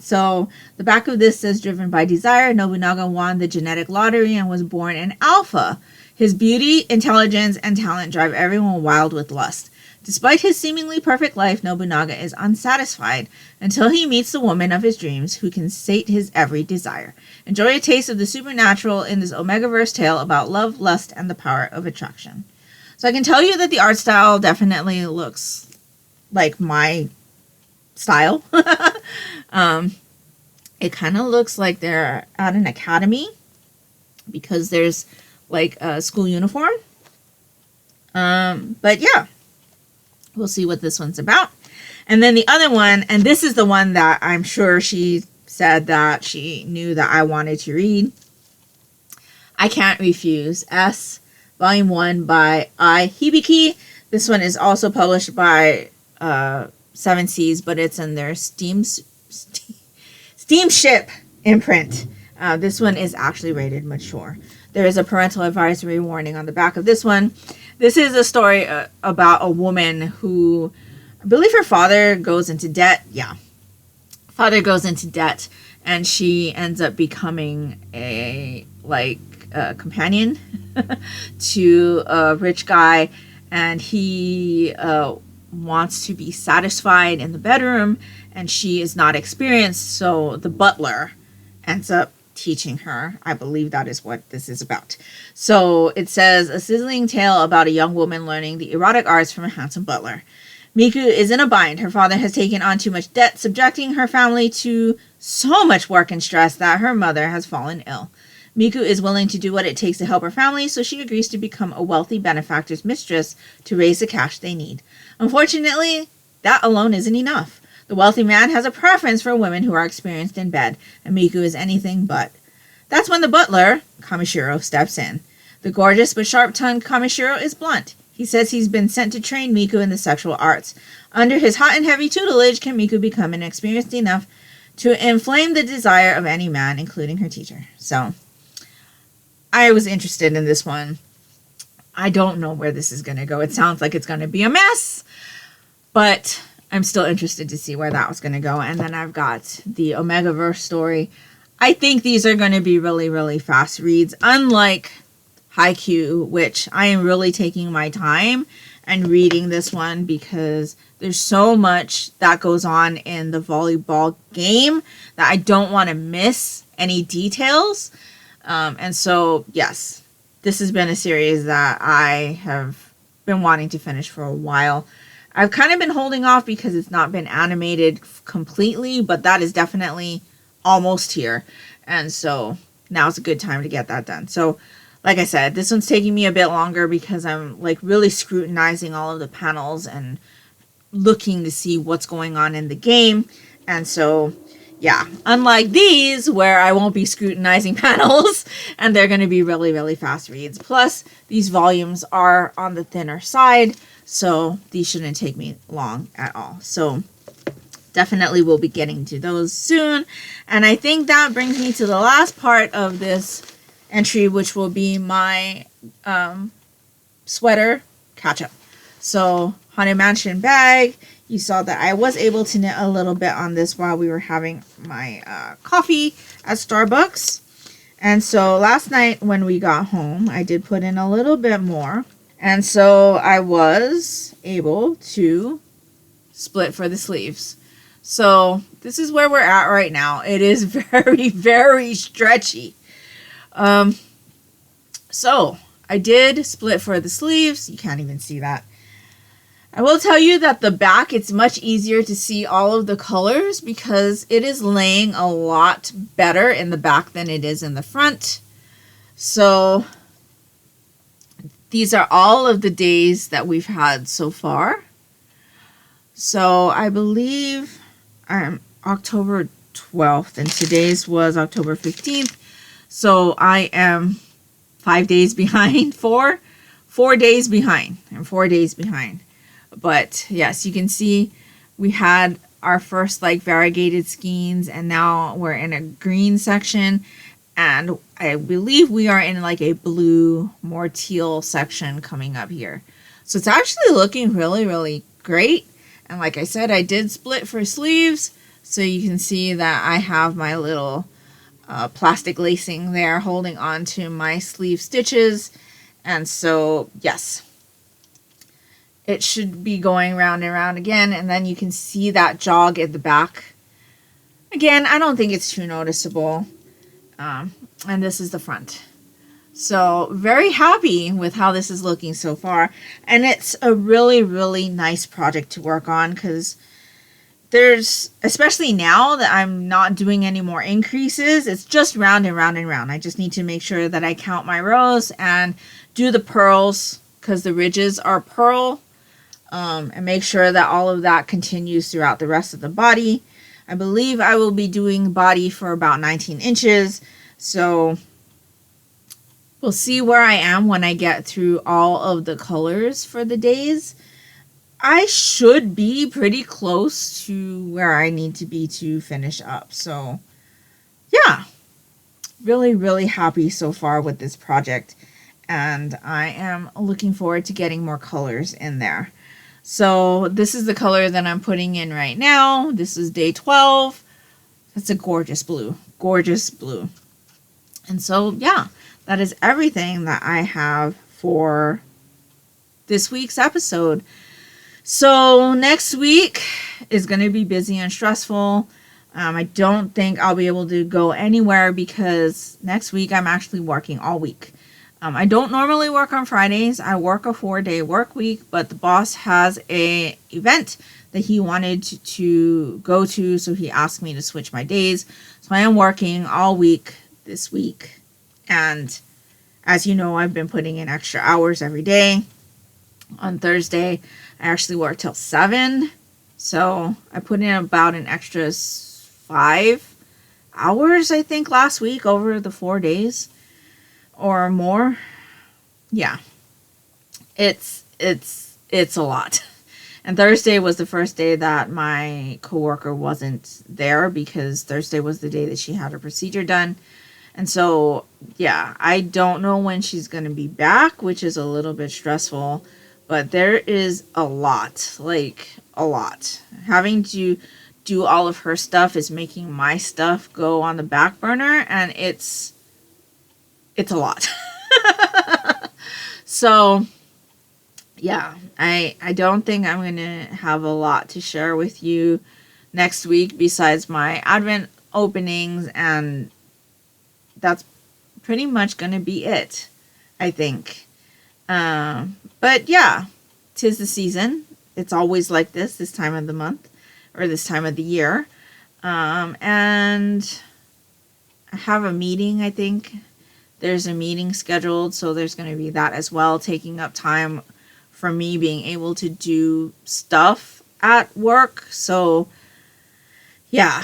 So the back of this says, driven by desire, Nobunaga won the genetic lottery and was born an alpha. His beauty, intelligence, and talent drive everyone wild with lust. Despite his seemingly perfect life, Nobunaga is unsatisfied until he meets the woman of his dreams who can sate his every desire. Enjoy a taste of the supernatural in this Omegaverse tale about love, lust, and the power of attraction. So I can tell you that the art style definitely looks like my style. It kind of looks like they're at an academy because there's like a school uniform. But yeah, we'll see what this one's about. And then the other one, and this is the one that I'm sure she said that she knew that I wanted to read. I Can't Refuse, S, Volume 1 by Hibiki. This one is also published by Seven Seas, but it's in their Steamship imprint. This one is actually rated mature. There is a parental advisory warning on the back of this one. This is a story about a woman who, I believe her father goes into debt. Yeah. Father goes into debt, and she ends up becoming a companion to a rich guy, and he wants to be satisfied in the bedroom, and she is not experienced, so the butler ends up teaching her. I believe that is what this is about. So it says, a sizzling tale about a young woman learning the erotic arts from a handsome butler. Miku is in a bind. Her father has taken on too much debt, subjecting her family to so much work and stress that her mother has fallen ill. Miku is willing to do what it takes to help her family, so she agrees to become a wealthy benefactor's mistress to raise the cash they need. Unfortunately, that alone isn't enough. The wealthy man has a preference for women who are experienced in bed, and Miku is anything but. That's when the butler, Kamishiro, steps in. The gorgeous but sharp-tongued Kamishiro is blunt. He says he's been sent to train Miku in the sexual arts. Under his hot and heavy tutelage, can Miku become inexperienced enough to inflame the desire of any man, including her teacher. So, I was interested in this one. I don't know where this is going to go. It sounds like it's going to be a mess, but I'm still interested to see where that was going to go. And then I've got the Omegaverse story. I think these are going to be really, really fast reads, unlike Haikyuu, which I am really taking my time and reading this one because there's so much that goes on in the volleyball game that I don't want to miss any details. And so, yes, this has been a series that I have been wanting to finish for a while. I've kind of been holding off because it's not been animated completely, but that is definitely almost here. And so now's a good time to get that done. So, like I said, this one's taking me a bit longer because I'm like really scrutinizing all of the panels and looking to see what's going on in the game. And so, yeah, unlike these where I won't be scrutinizing panels and they're going to be really, really fast reads. Plus, these volumes are on the thinner side, so these shouldn't take me long at all. So, definitely will be getting to those soon. And I think that brings me to the last part of this entry, which will be my sweater catch-up. So, Haunted Mansion bag. You saw that I was able to knit a little bit on this while we were having my coffee at Starbucks. And so last night when we got home, I did put in a little bit more. And so I was able to split for the sleeves. So this is where we're at right now. It is very, very stretchy. So I did split for the sleeves. You can't even see that. I will tell you that the back, it's much easier to see all of the colors because it is laying a lot better in the back than it is in the front. So these are all of the days that we've had so far. So I believe October 12th and today's was October 15th. So I am 5 days behind, 4 days behind. I'm 4 days behind. But yes, you can see we had our first like variegated skeins and now we're in a green section. And I believe we are in like a blue, more teal section coming up here. So it's actually looking really, really great. And like I said, I did split for sleeves. So you can see that I have my little plastic lacing there holding on to my sleeve stitches. And so, yes, it should be going round and round again. And then you can see that jog at the back. Again, I don't think it's too noticeable. And this is the front. So very happy with how this is looking so far. And it's a really, really nice project to work on because there's, especially now that I'm not doing any more increases, it's just round and round and round. I just need to make sure that I count my rows and do the pearls because the ridges are pearl, and make sure that all of that continues throughout the rest of the body. I believe I will be doing body for about 19 inches. So we'll see where I am when I get through all of the colors for the days. I should be pretty close to where I need to be to finish up. So yeah, really, really happy so far with this project. And I am looking forward to getting more colors in there. So this is the color that I'm putting in right now. This is day 12. That's a gorgeous blue. Gorgeous blue. And so, yeah, that is everything that I have for this week's episode. So next week is going to be busy and stressful. I don't think I'll be able to go anywhere because next week I'm actually working all week. I don't normally work on Fridays. I work a 4-day work week, but the boss has a event that he wanted to go to, so he asked me to switch my days. So I am working all week this week. And as you know, I've been putting in extra hours every day. On Thursday, I actually worked till 7. So I put in about an extra 5 hours, I think, last week over the 4 days or more. Yeah, it's a lot. And Thursday was the first day that my coworker wasn't there because Thursday was the day that she had her procedure done. And so, yeah, I don't know when she's going to be back, which is a little bit stressful. But there is a lot, like a lot. Having to do all of her stuff is making my stuff go on the back burner, and it's a lot. So, yeah, I don't think I'm going to have a lot to share with you next week besides my Advent openings, and that's pretty much going to be it, I think. But yeah, 'tis the season. It's always like this time of the month or this time of the year. And I have a meeting, I think. There's a meeting scheduled, so there's going to be that as well, taking up time for me being able to do stuff at work. So yeah,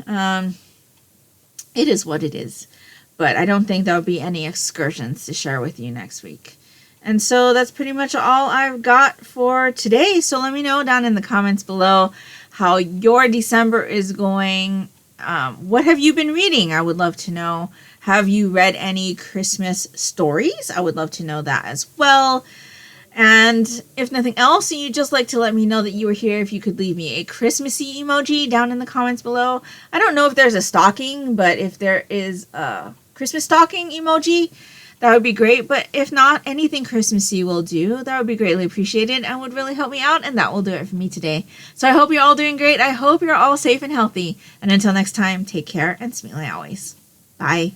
it is what it is. But I don't think there'll be any excursions to share with you next week. And so that's pretty much all I've got for today. So let me know down in the comments below how your December is going. What have you been reading? I would love to know. Have you read any Christmas stories? I would love to know that as well. And if nothing else, and you'd just like to let me know that you were here, if you could leave me a Christmassy emoji down in the comments below. I don't know if there's a stocking, but if there is a Christmas stocking emoji, that would be great. But if not, anything Christmassy will do. That would be greatly appreciated and would really help me out. And that will do it for me today. So I hope you're all doing great. I hope you're all safe and healthy. And until next time, take care and smile always. Bye.